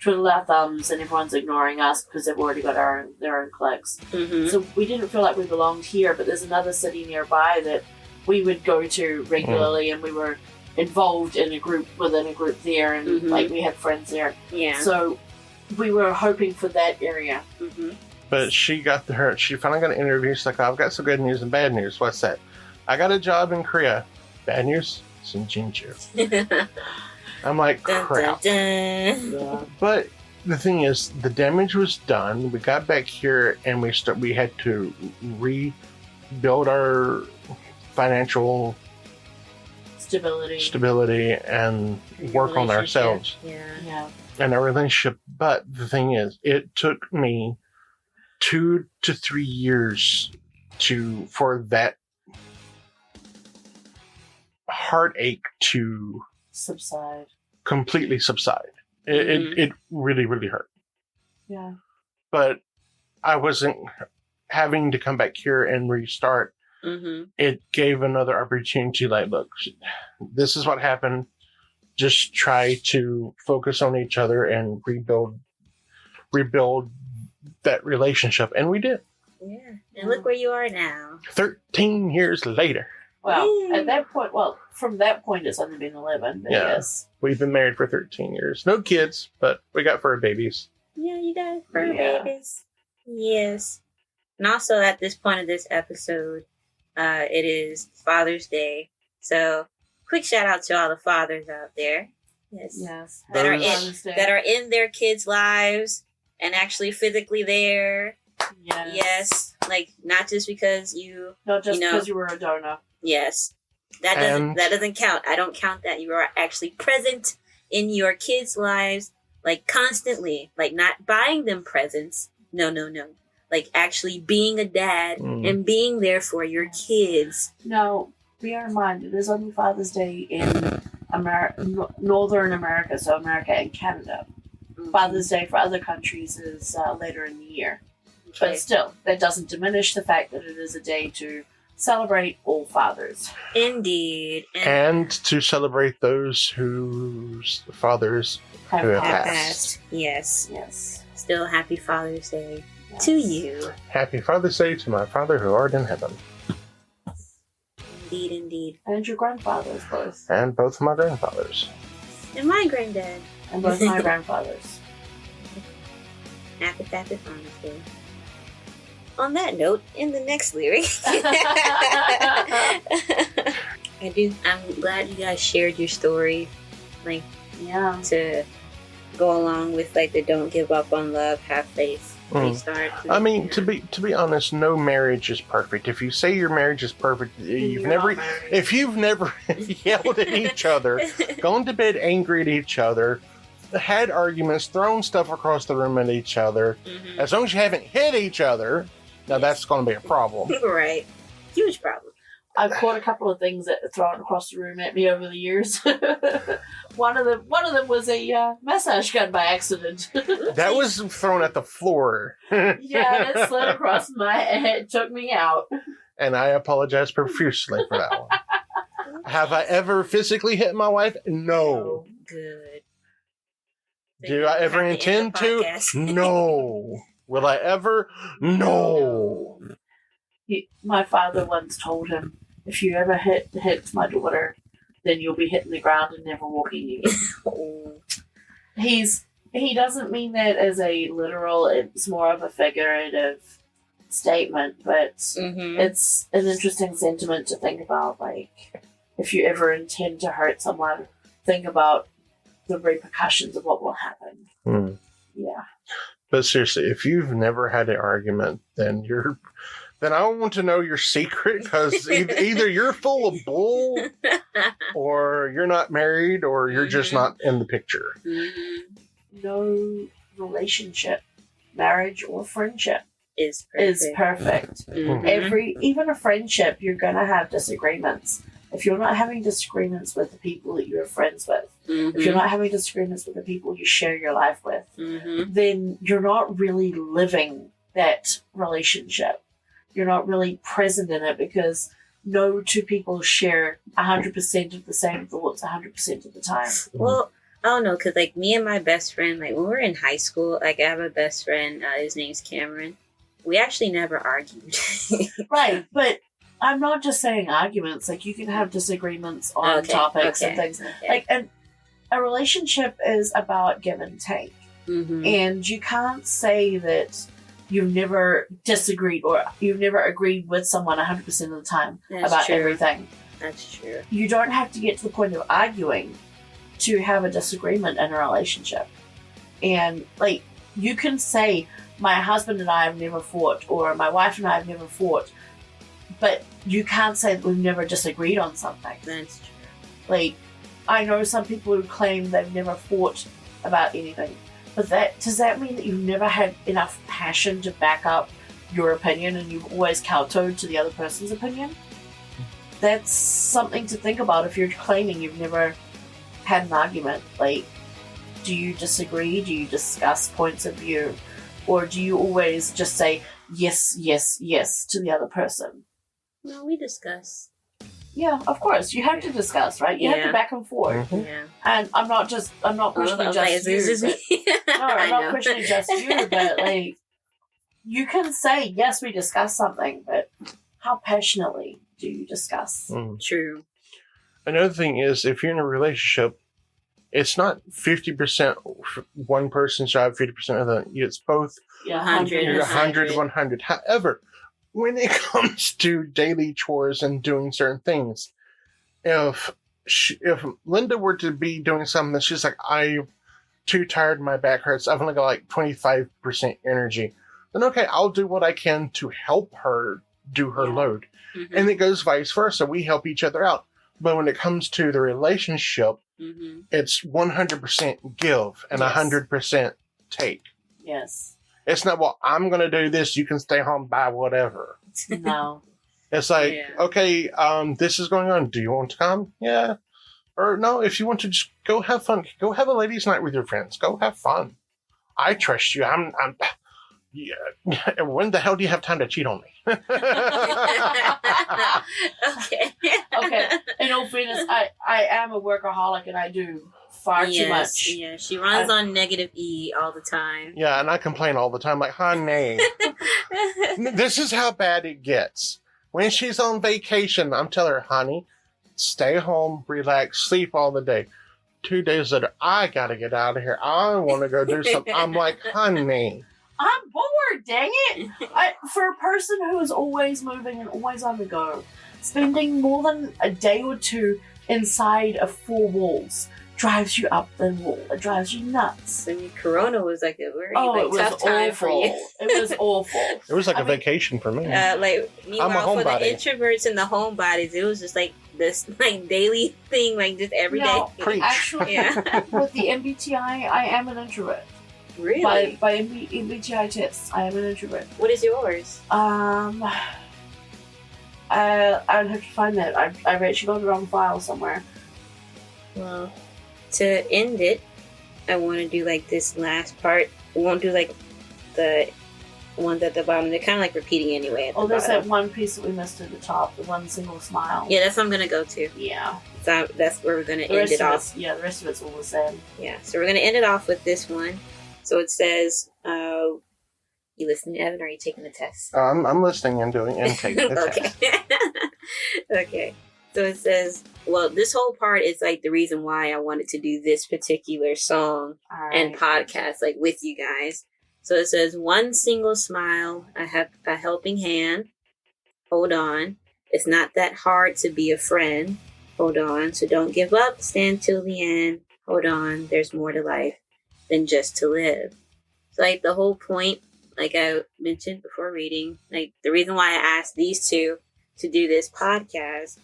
twiddle our thumbs, and everyone's ignoring us because they've already got their own cliques. So we didn't feel like we belonged here, but there's another city nearby that we would go to regularly, and we were involved in a group within a group there, and like we had friends there. Yeah. So we were hoping for that area. But she finally got an interview. She's like, I've got some good news and bad news. What's that? I got a job in Korea. Bad news? It's in Jinju. I'm like, crap. Yeah. But the thing is, the damage was done. We got back here and we had to rebuild our financial stability and work on ourselves. Yeah. And our relationship. But the thing is, it took me 2 to 3 years for that heartache to completely subside. It really, really hurt. Yeah. But I wasn't having to come back here and restart. It gave another opportunity, like, look, this is what happened. Just try to focus on each other and rebuild that relationship. And we did. Yeah. And look where you are now. 13 years later. Well, at that point, from that point, it's only been 11. But yes. We've been married for 13 years. No kids, but we got fur babies. Yeah, you got fur babies. Yes. And also at this point of this episode, it is Father's Day. So, quick shout out to all the fathers out there. Yes. That are in their kids' lives and actually physically there. Yes. Yes. Like, not just because you... Not just because you were a donor. Yes. That doesn't count. I don't count that. You are actually present in your kids' lives, like constantly, like not buying them presents. No. Like actually being a dad and being there for your kids. Now, bear in mind, it is only Father's Day in Northern America, so America and Canada. Mm-hmm. Father's Day for other countries is later in the year. Okay. But still, that doesn't diminish the fact that it is a day to celebrate all fathers. Indeed. And to celebrate those whose fathers have passed. Yes. Still happy Father's Day to you. Happy Father's Day to my father who art in heaven. Indeed. And your grandfathers both. And both my grandfathers. And my granddad. And both my grandfathers. Happy Father's Day. On that note, in the next lyric, I'm glad you guys shared your story, like, to go along with like the don't give up on love, have faith, restart. I mean, to be honest, no marriage is perfect. If you say your marriage is perfect, if you've never yelled at each other, gone to bed angry at each other, had arguments, thrown stuff across the room at each other, as long as you haven't hit each other. Now that's going to be a problem. Right. Huge problem. I've caught a couple of things that are thrown across the room at me over the years. One of them was a massage gun by accident. That was thrown at the floor. Yeah, it slid across my head, took me out. And I apologize profusely for that one. Have I ever physically hit my wife? No. Good. Do I ever intend to? No. Will I ever? No. My father once told him, if you ever hit my daughter, then you'll be hitting the ground and never walking again. He doesn't mean that as a literal, it's more of a figurative statement, but it's an interesting sentiment to think about. Like, if you ever intend to hurt someone, think about the repercussions of what will happen. Yeah. But seriously, if you've never had an argument, then I want to know your secret, because either you're full of bull, or you're not married, or you're just not in the picture. No relationship, marriage or friendship, is perfect. Even a friendship, you're gonna have disagreements. If you're not having disagreements with the people that you're friends with, if you're not having disagreements with the people you share your life with, then you're not really living that relationship. You're not really present in it, because no two people share 100% of the same thoughts 100% of the time. Well, I don't know, because like me and my best friend, like when we were in high school, like I have a best friend, his name's Cameron. We actually never argued. Right, but I'm not just saying arguments. Like, you can have disagreements on topics and things. Like, and a relationship is about give and take. And you can't say that you've never disagreed or you've never agreed with someone 100% of the time about everything. That's true. You don't have to get to the point of arguing to have a disagreement in a relationship. And, like, you can say, my husband and I have never fought, or my wife and I have never fought, but you can't say that we've never disagreed on something. That's true. Like, I know some people who claim they've never fought about anything, but does that mean that you've never had enough passion to back up your opinion and you've always kowtowed to the other person's opinion? That's something to think about if you're claiming you've never had an argument. Like, do you disagree? Do you discuss points of view? Or do you always just say yes, yes, yes to the other person? No, we discuss. Yeah, of course. You have to discuss, right? You have to back and forth. Yeah. And I'm not questioning just you. No, I'm not questioning just you, but like, you can say, yes, we discussed something, but how passionately do you discuss? True. Another thing is, if you're in a relationship, it's not 50% one person's job, 50% of the, it's both 100. However, when it comes to daily chores and doing certain things, if Lynda were to be doing something that she's like, I'm too tired, my back hurts, I've only got like 25% energy, then okay, I'll do what I can to help her do her load. And it goes vice versa. We help each other out. But when it comes to the relationship, Mm-hmm. it's 100% give and Yes. 100% take. Yes. It's not, well, I'm going to do this. You can stay home, buy whatever. No. It's like, Yeah. okay, this is going on. Do you want to come? Yeah. Or no, if you want to just go have fun, go have a ladies' night with your friends. Go have fun. I trust you. Yeah. When the hell do you have time to cheat on me? Okay. Okay. In all fairness, I am a workaholic and I do far too much. Yeah, she runs on negative E all the time. Yeah, and I complain all the time, like, honey, this is how bad it gets. When she's on vacation, I'm telling her, honey, stay home, relax, sleep all the day. 2 days later, I gotta get out of here. I want to go do something. I'm like, honey. I'm bored, dang it! For a person who is always moving and always on the go, spending more than a day or two inside of four walls drives you up the wall. It drives you nuts. I mean, Corona was like a very It was tough time for awful. you. It was awful. It was like a vacation for me. Meanwhile, for the homebody. introverts and the homebodies, it was just like this daily thing, just every day. No, Preach. actually, Yeah. with the MBTI, I am an introvert. Really? By MBTI tests, I am an introvert. What is yours? I'd have to find that. I've actually got it on file somewhere. Well, to end it, I want to do this last part. We won't do the ones at the bottom. They're kind of repeating anyway. There's that one piece that we missed at the top, the one single smile. Yeah, that's what I'm gonna go to. Yeah. So that's where we're gonna end it off. The rest of it's all the same. Yeah, so we're gonna end it off with this one. So it says, you listening, Evan, or are you taking the test? I'm listening and taking the Okay. test. Okay. So it says, well, this whole part is the reason why I wanted to do this particular song and podcast with you guys. So it says, one single smile, I have a helping hand. Hold on. It's not that hard to be a friend. Hold on. So don't give up. Stand till the end. Hold on. There's more to life than just to live. So the whole point, I mentioned before reading, the reason why I asked these two to do this podcast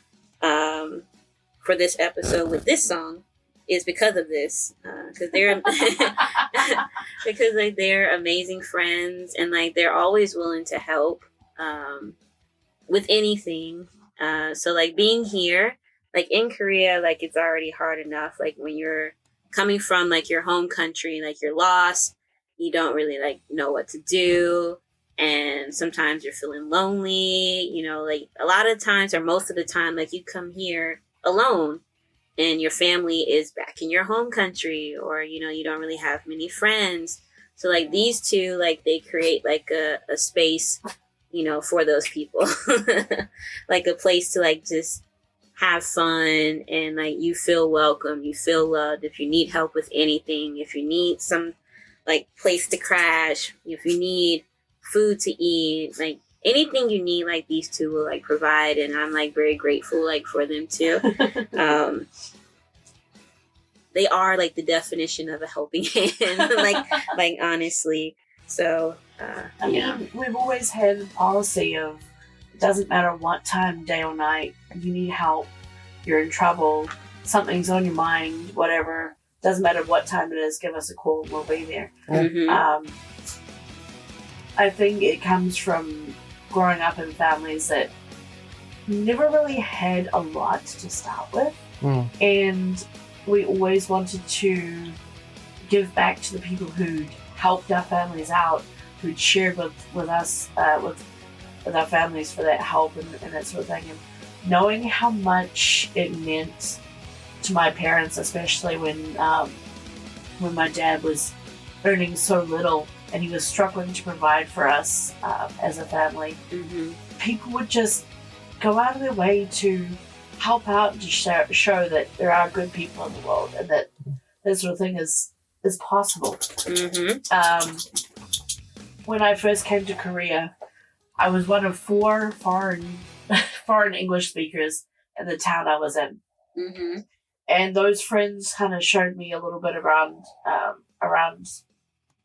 for this episode with this song is because of this, because they're they're amazing friends and they're always willing to help with anything. So being here, in Korea, it's already hard enough. When you're coming from your home country, you're lost, you don't really know what to do, and sometimes you're feeling lonely. A lot of times, or most of the time, you come here alone, and your family is back in your home country, or you don't really have many friends. So these two, they create a space, for those people, a place to just have fun, and you feel welcome, you feel loved. If you need help with anything, if you need some place to crash, if you need food to eat, anything you need, these two will provide, and I'm very grateful for them too. They are the definition of a helping hand, honestly. So I mean, we've always had the policy of it doesn't matter what time, day or night, you need help, you're in trouble, something's on your mind, whatever. Doesn't matter what time it is, give us a call, we'll be there. Mm-hmm. I think it comes from growing up in families that never really had a lot to start with. And we always wanted to give back to the people who'd helped our families out, who'd shared with us, with our families for that help and that sort of thing. And knowing how much it meant to my parents, especially when my dad was earning so little and he was struggling to provide for us as a family, people would just go out of their way to help out and to show that there are good people in the world and that that sort of thing is possible. When I first came to Korea, I was one of 4 foreign English speakers in the town I was in. And those friends kind of showed me a little bit around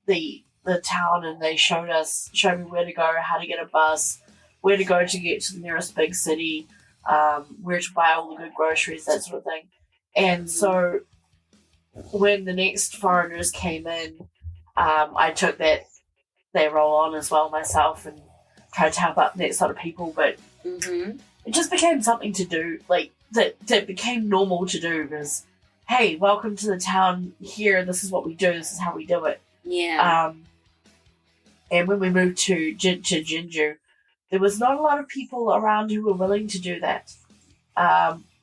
the town, and they showed me where to go, how to get a bus, where to go to get to the nearest big city, where to buy all the good groceries, that sort of thing. And so when the next foreigners came in, I took that role on as well myself and tried to help out the next lot of people, but it just became something to do, like that became normal to do, because hey, welcome to the town here, this is what we do, this is how we do it. Yeah. And when we moved to Jinju, there was not a lot of people around who were willing to do that.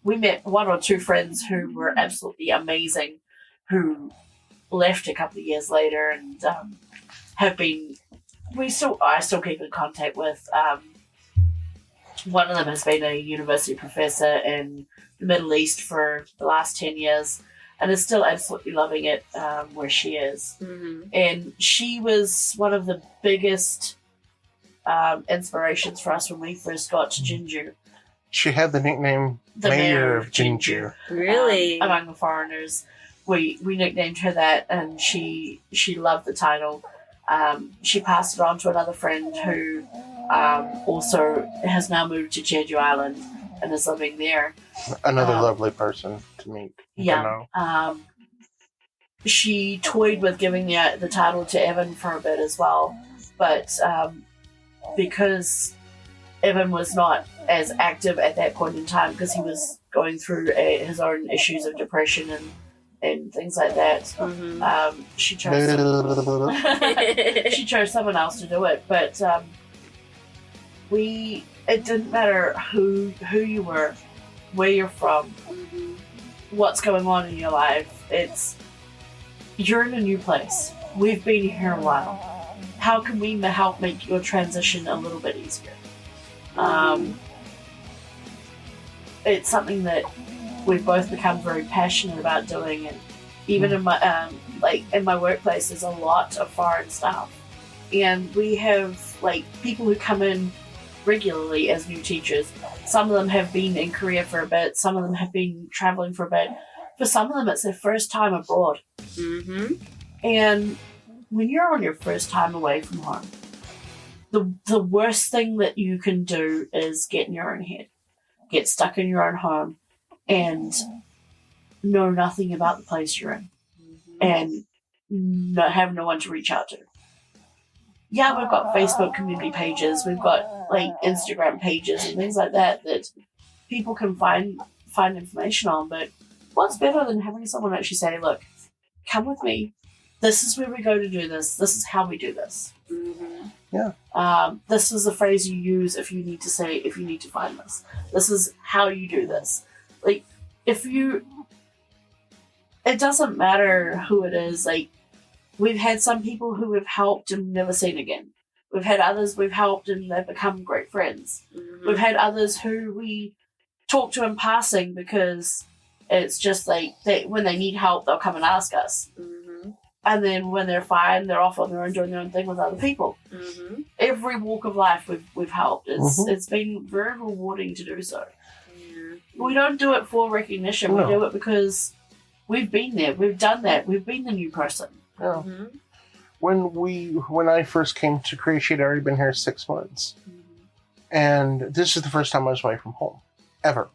We met one or two friends who were absolutely amazing, who left a couple of years later and I still keep in contact with. One of them has been a university professor in the Middle East for the last 10 years and is still absolutely loving it where she is. And she was one of the biggest inspirations for us when we first got to Jinju. She had the nickname The Mayor of Jinju. Really? Among the foreigners. We nicknamed her that, and she loved the title. She passed it on to another friend who also has now moved to Jeju Island and is living there. Another lovely person to meet. Yeah. She toyed with giving the title to Evan for a bit as well, but because Evan was not as active at that point in time because he was going through his own issues of depression and things like that, she chose she chose someone else to do it. But it didn't matter who you were, where you're from, what's going on in your life. You're in a new place. We've been here a while. How can we help make your transition a little bit easier? It's something that we've both become very passionate about doing, and even in my in my workplace, there's a lot of foreign staff, and we have people who come in regularly as new teachers. Some of them have been in Korea for a bit. Some of them have been traveling for a bit. For some of them, it's their first time abroad. And when you're on your first time away from home, the worst thing that you can do is get in your own head, get stuck in your own home, and know nothing about the place you're in, and have no one to reach out to. Yeah, we've got Facebook community pages, we've got Instagram pages and things like that people can find information on, but what's better than having someone actually say, look, come with me, this is where we go to do this is how we do this. This is the phrase you use if you need to find this. This is how you do this. It doesn't matter who it is. We've had some people who we've helped and never seen again. We've had others we've helped and they've become great friends. We've had others who we talk to in passing because it's just when they need help, they'll come and ask us. And then when they're fine, they're off on their own doing their own thing with other people. Every walk of life we've helped. It's been very rewarding to do so. We don't do it for recognition. No. We do it because we've been there. We've done that. We've been the new person. Yeah. When I first came to Croatia, I'd already been here 6 months. And this is the first time I was away from home. Ever.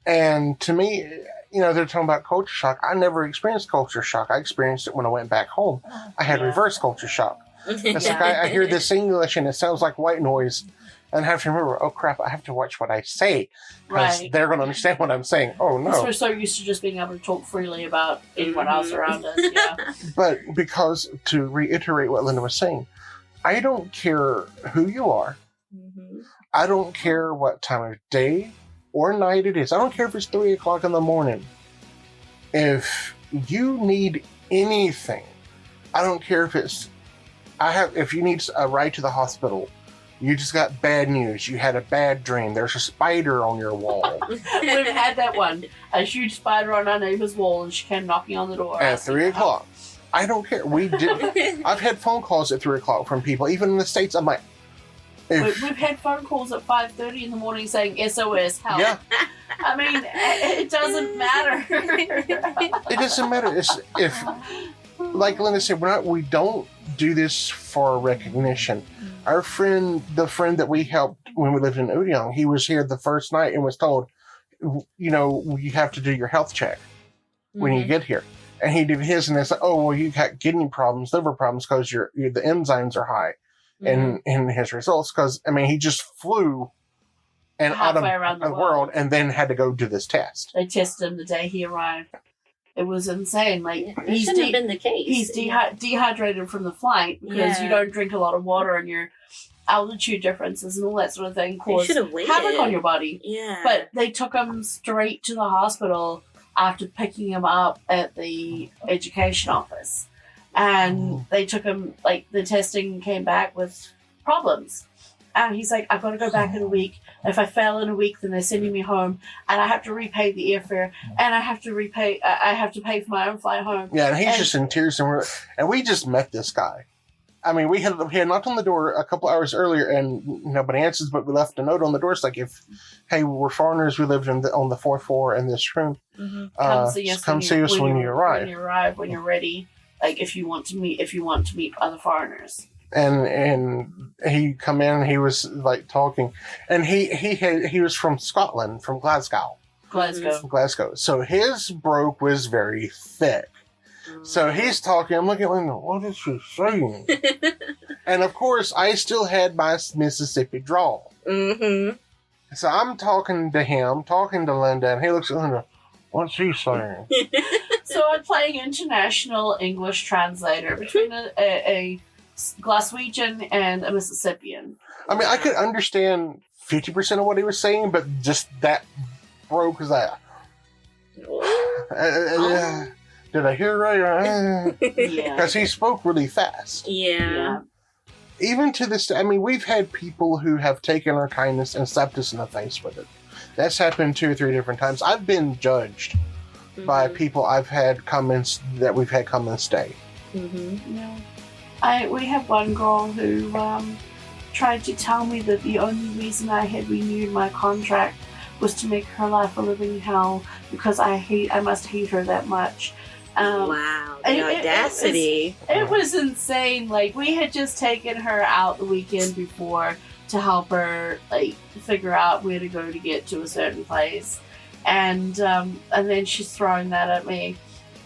And to me, they're talking about culture shock. I never experienced culture shock. I experienced it when I went back home. I had reverse culture shock. It's I hear this English and it sounds like white noise. And I have to remember, oh crap, I have to watch what I say. Because they're going to understand what I'm saying. Oh no. We're so used to just being able to talk freely about anyone else around us. Yeah. But because, to reiterate what Lynda was saying, I don't care who you are. I don't care what time of day or night it is. I don't care if it's 3 o'clock in the morning. If you need anything, I don't care if you need a ride to the hospital, you just got bad news, you had a bad dream, there's a spider on your wall. We've had that one. A huge spider on our neighbor's wall and she came knocking on the door. At 3 o'clock. I don't care. I've had phone calls at 3 o'clock from people, even in the States. I'm like, we've had phone calls at 5:30 in the morning saying SOS, help. Yeah. I mean, it doesn't matter. It doesn't matter. If, like Lynda said, we don't do this for recognition. Our friend, the friend that we helped when we lived in Udyong, he was here the first night and was told, you have to do your health check when you get here. And he did his, and it's like, oh, well, you got kidney problems, liver problems, because the enzymes are high in his results. Because, he just flew and out of the world and then had to go do this test. They tested him the day he arrived. It was insane. Like, it shouldn't have been the case. He's dehydrated from the flight because you don't drink a lot of water, and your altitude differences and all that sort of thing cause havoc on your body. Yeah. But they took him straight to the hospital after picking him up at the education office. And they took him, the testing came back with problems. And he's like, I've got to go back in a week. If I fail in a week, then they're sending me home, and I have to repay the airfare, and I have to pay for my own flight home. Yeah, and he's just in tears, and we just met this guy. We had knocked on the door a couple hours earlier, and nobody answers, but we left a note on the door. It's like, hey, we're foreigners. We lived on the 4th floor in this room. Come see us when you arrive. When you arrive, when you're ready. If you want to meet other foreigners. And he come in, he was talking, and he was from Scotland, from Glasgow. So his brogue was very thick. So he's talking. I'm looking at Lynda. What is she saying? And of course, I still had my Mississippi drawl. So I'm talking to him, talking to Lynda, and he looks at Lynda. What's he saying? So I'm playing international English translator between a Glaswegian and a Mississippian. I could understand 50% of what he was saying, but just that broke was that. Did I hear right? Yeah. Because he spoke really fast. Yeah. Even to this day, we've had people who have taken our kindness and slapped us in the face with it. That's happened 2 or 3 different times. I've been judged by people we've had come and stay. Yeah. We have one girl who tried to tell me that the only reason I had renewed my contract was to make her life a living hell because I must hate her that much. Wow, the audacity. It was insane. We had just taken her out the weekend before to help her figure out where to go to get to a certain place. And then she's throwing that at me.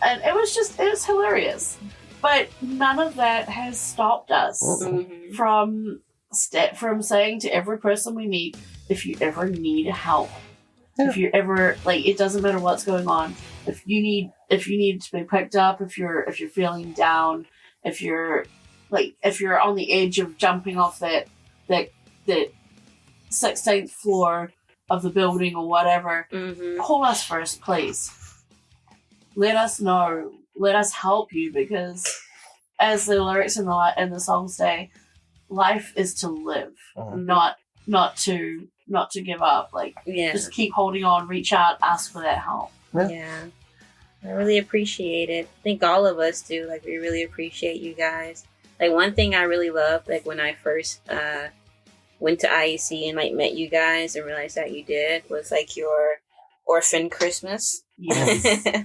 And it was hilarious. But none of that has stopped us from saying to every person we meet, if you ever need help, if you ever it doesn't matter what's going on, if you need to be picked up, if you're feeling down, if you're on the edge of jumping off that 16th floor of the building or whatever, call us first, please. Let us know. Let us help you, because as the lyrics in the song say, life is to live, not to give up. Just keep holding on, reach out, ask for that help. Yeah. I really appreciate it. I think all of us do. We really appreciate you guys. One thing I really loved, when I first went to IEC and met you guys and realized that you did, was your orphan Christmas. Yes.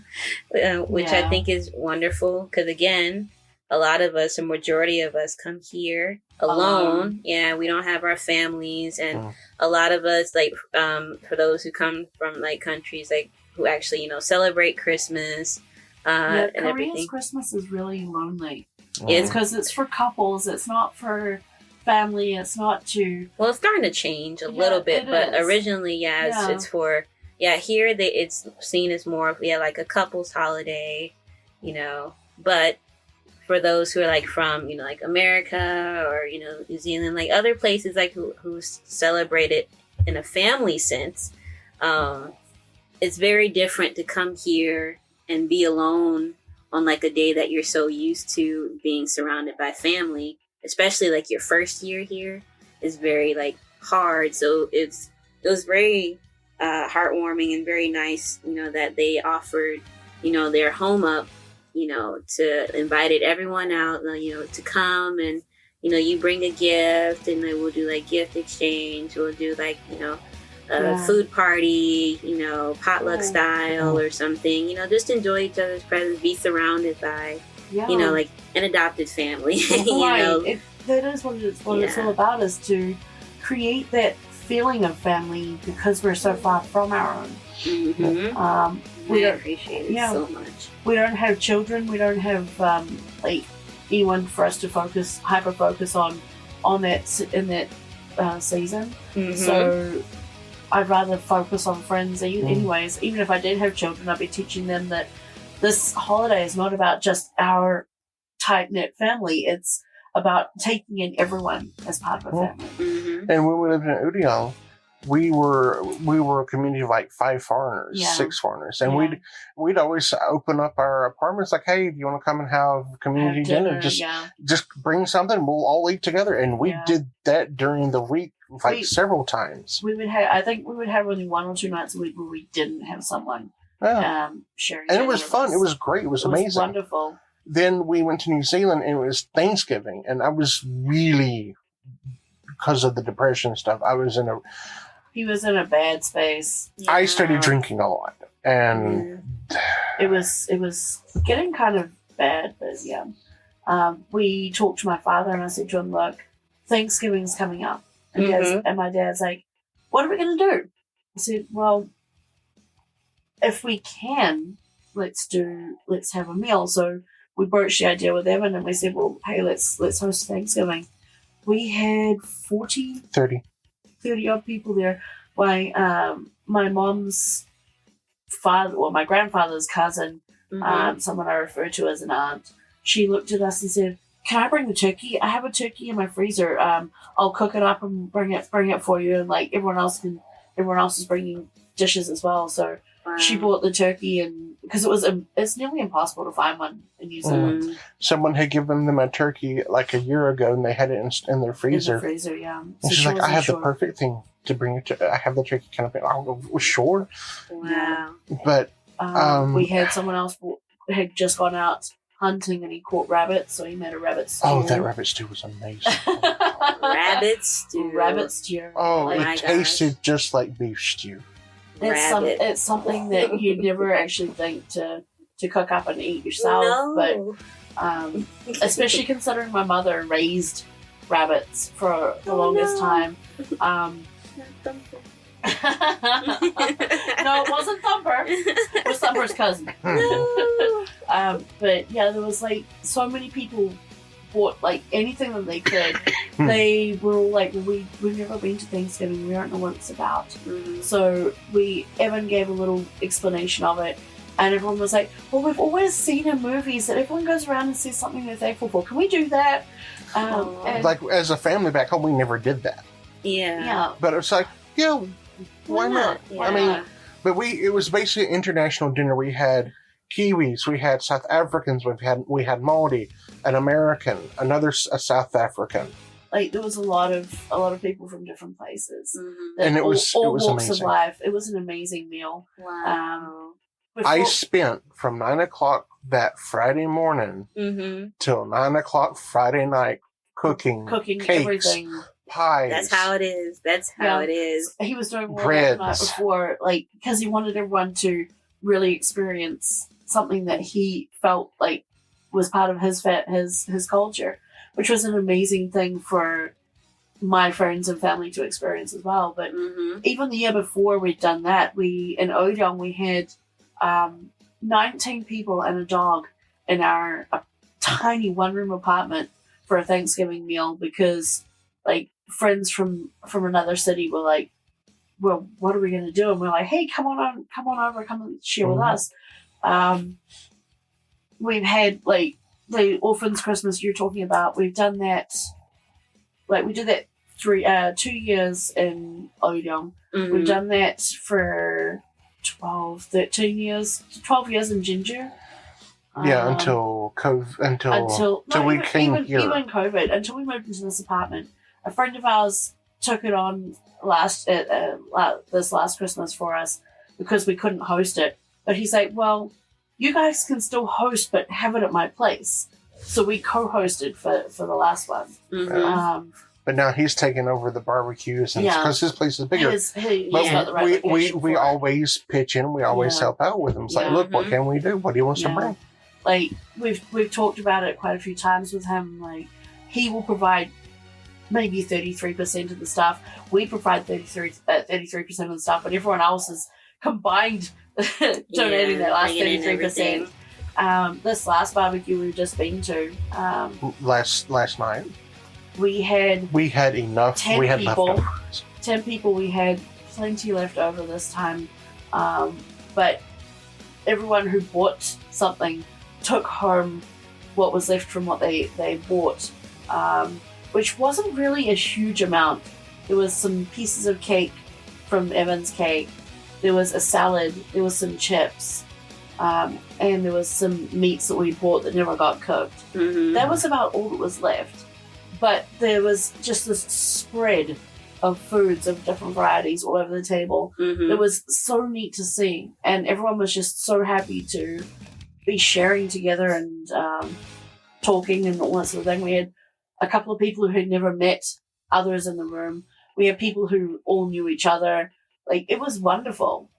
Which I think is wonderful, because again, a lot of us, a majority of us, come here alone. Yeah, we don't have our families, and a lot of us, for those who come from countries who actually celebrate Christmas. And Korea's everything. Christmas is really lonely. It's because it's for couples. It's not for family. It's not to. Well, it's starting to change a little bit, but originally, it's for. Yeah, here it's seen as more of a couple's holiday, But for those who are from America or New Zealand, other places who celebrate it in a family sense, it's very different to come here and be alone on a day that you're so used to being surrounded by family, especially your first year here is very hard. So it was very heartwarming and very nice, that they offered, their home up, to invited everyone out, to come and, you bring a gift and then we'll do gift exchange. We'll do food party, potluck style or something, just enjoy each other's presence, be surrounded by Yeah. you know, like an adopted family. You Right. know, That is what it's all about, is to create that feeling of family because we're so far from our own. We appreciate it so much. We don't have children. We don't have like anyone for us to hyper focus on that in that season. So I'd rather focus on friends. Anyways, even if I did have children, I'd be teaching them that this holiday is not about just our tight knit family. It's about taking in everyone as part of a family. And when we lived in Udiong, we were a community of like 5 foreigners, 6 foreigners, and we'd always open up our apartments like, hey, do you want to come and have community dinner? Just bring something, we'll all eat together. And we did that during the week, like several times. I think we would have only 1 or 2 nights a week where we didn't have someone sharing. And it was fun. It was great. It was amazing. It was wonderful. Then we went to New Zealand, and it was Thanksgiving, and I was really, because of the depression stuff, he was in a bad space. Yeah. I started drinking a lot, and it was getting kind of bad. But we talked to my father, and I said to him, "Look, Thanksgiving's coming up," and my dad's like, "What are we going to do?" I said, "Well, if we can, let's have a meal." So we broached the idea with Evan, and we said, "Well, hey, let's host Thanksgiving." We had 30 odd people there. My mom's father, or my grandfather's cousin, someone I refer to as an aunt, she looked at us and said, "Can I bring the turkey? I have a turkey in my freezer. I'll cook it up and bring it for you." And like everyone else is bringing dishes as well. So she bought the turkey, and because it's nearly impossible to find one in New Zealand. Someone had given them a turkey like a year ago, and they had it in their freezer. In the freezer, yeah. And so she's like, "I have the perfect thing to bring it to. I have the turkey kind of thing." I'll go, sure. Wow. But we had someone else had just gone out hunting, and he caught rabbits, so he made a rabbit stew. Oh, that rabbit stew was amazing. Rabbit stew. Rabbit stew. Oh, it tasted just like beef stew. It's something that you'd never actually think to cook up and eat yourself, but especially considering my mother raised rabbits for the longest time. No, it wasn't Thumper. It was Thumper's cousin. But yeah, there was like so many people bought like anything that they could. They were all like, we've never been to Thanksgiving, we don't know what it's about. So Evan gave a little explanation of it, and everyone was like, well, we've always seen in movies that everyone goes around and says something they're thankful for. Can we do that? Like as a family back home, we never did that. Yeah. But it's like, why not? Yeah. I mean, but it was basically an international dinner. We had Kiwis, we had South Africans, we had Maori, an American, a South African. Like there was a lot of people from different places, and it was walks amazing. of life. It was an amazing meal. Wow. I spent from 9:00 that Friday morning till 9:00 Friday night cooking cakes, everything. Pies. That's how it is. It is. He was doing more the night before, like because he wanted everyone to really experience something that he felt like was part of his culture, which was an amazing thing for my friends and family to experience as well. But even the year before we'd done that, in Odong we had 19 people and a dog in our tiny 1-room apartment for a Thanksgiving meal because like friends from another city were like, well, what are we going to do? And we're like, hey, come on over, come and share with us. We've had like the Orphans Christmas you're talking about. We've done that. Like we did that 2 years in Odong. We've done that for 12 years in Ginger. Until we came here. Even COVID, until we moved into this apartment. A friend of ours took it on this last Christmas for us because we couldn't host it. But he's like, well, you guys can still host, but have it at my place. So we co-hosted for the last one. But now he's taking over the barbecues, and because his place is bigger. We always pitch in. We always help out with him. It's like, look, what can we do? What do you want us to bring? Like, we've talked about it quite a few times with him. Like, he will provide maybe 33% of the stuff. We provide 33% of the stuff, but everyone else is combined donating that last 33%. This last barbecue we've just been to, last night, we had enough. 10 we had people. leftovers. 10 people. We had plenty left over this time, but everyone who bought something took home what was left from what they bought, which wasn't really a huge amount. There was some pieces of cake from Evan's Cake, there was a salad, there was some chips, and there was some meats that we bought that never got cooked. Mm-hmm. That was about all that was left. But there was just this spread of foods of different varieties all over the table. Mm-hmm. It was so neat to see, and everyone was just so happy to be sharing together and talking and all that sort of thing. We had a couple of people who had never met others in the room. We had people who all knew each other. Like, it was wonderful.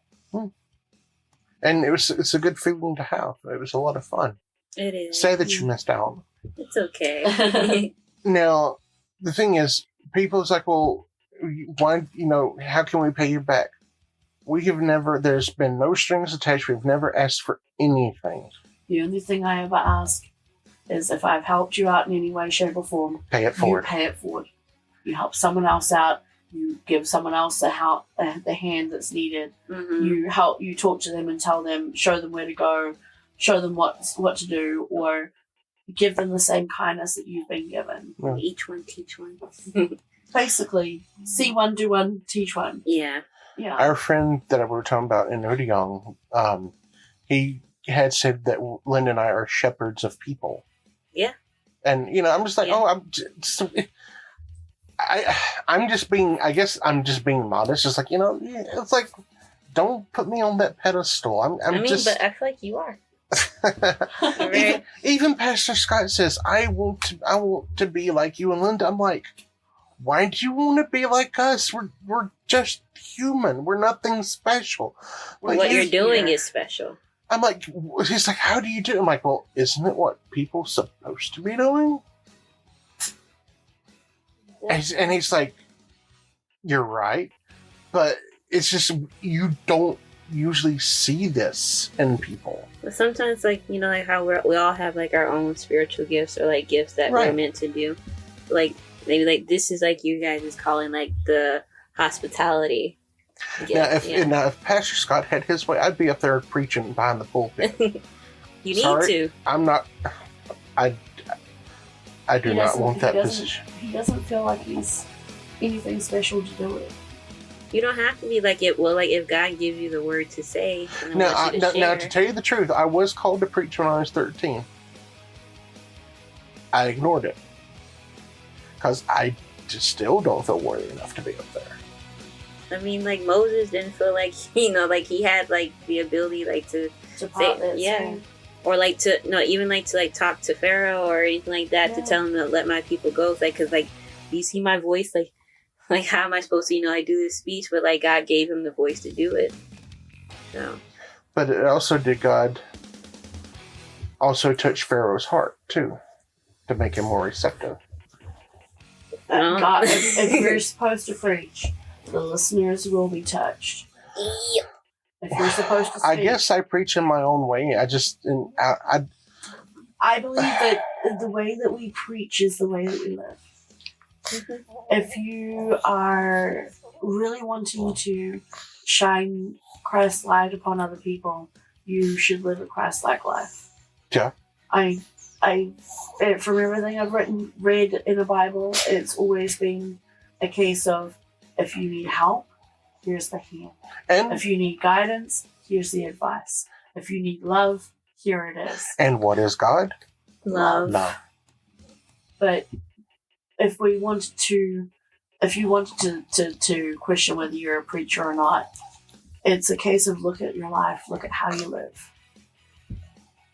And it's a good feeling to have. It was a lot of fun. It is. Say that you missed out. It's okay. Now, the thing is, people's like, well, why, how can we pay you back? There's been no strings attached. We've never asked for anything. The only thing I ever ask is if I've helped you out in any way, shape, or form, Pay it forward. you pay it forward. You help someone else out, you give someone else the hand that's needed. Mm-hmm. You talk to them and tell them, show them where to go, show them what to do, or give them the same kindness that you've been given. Yeah. Each one, teach one. Basically, see one, do one, teach one. Yeah. Yeah. Our friend that we were talking about in Odeon, he had said that Lynda and I are shepherds of people. Yeah. And, I'm just like, Yeah. I'm just being, I guess I'm just being modest. It's like, it's like, don't put me on that pedestal. But I feel like you are. even Pastor Scott says, I want to be like you and Lynda. I'm like, why do you want to be like us? We're just human. We're nothing special. Like, what you're doing is special. I'm like, he's like, how do you do it? I'm like, well, isn't it what people supposed to be doing? And he's like, you're right, but it's just, you don't usually see this in people. But sometimes, like how we all have like our own spiritual gifts or like gifts that we're meant to do. Like maybe like this is like you guys is calling like the hospitality gift. Now if Pastor Scott had his way, I'd be up there preaching behind the pulpit. You need to. I'm not. I do not want that position. He doesn't feel like he's anything special to do it. You don't have to be like it. Well, like if God gives you the word to say. Now, to tell you the truth, I was called to preach when I was 13. I ignored it because I just still don't feel worthy enough to be up there. I mean, like Moses didn't feel like like he had like the ability like to say, or like to even like to like talk to Pharaoh or anything like that to tell him to let my people go. Like, cause like you see my voice, like how am I supposed to I do this speech? But like God gave him the voice to do it. So. But it also did God also touch Pharaoh's heart too, to make him more receptive. God, if you're supposed to preach, the listeners will be touched. Yep. If you're supposed to speak, I guess I preach in my own way. I believe that the way that we preach is the way that we live. Mm-hmm. If you are really wanting to shine Christ's light upon other people, you should live a Christ-like life. Yeah. I from everything I've read in the Bible, it's always been a case of if you need help, here's the hand. And if you need guidance, here's the advice. If you need love, here it is. And what is God? Love. But if you wanted to question whether you're a preacher or not, it's a case of look at your life, look at how you live.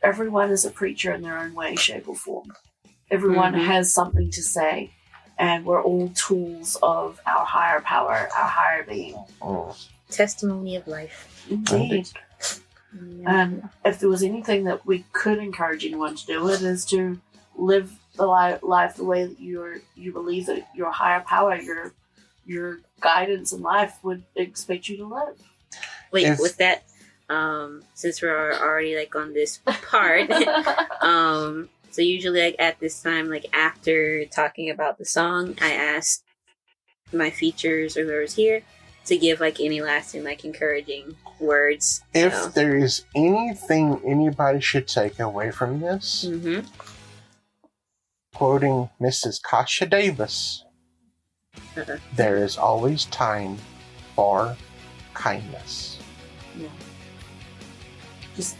Everyone is a preacher in their own way, shape, or form. Everyone has something to say, and we're all tools of our higher power, our higher being. Testimony of life. Indeed. And if there was anything that we could encourage anyone to do, it is to live the life the way that you believe that your higher power, your guidance in life would expect you to live. Wait, with that, since we're already like on this part, so usually like at this time, like after talking about the song, I ask my features or whoever's here to give like any lasting like encouraging words. If there is anything anybody should take away from this, quoting Mrs. Kasha Davis, there is always time for kindness. Yeah. Just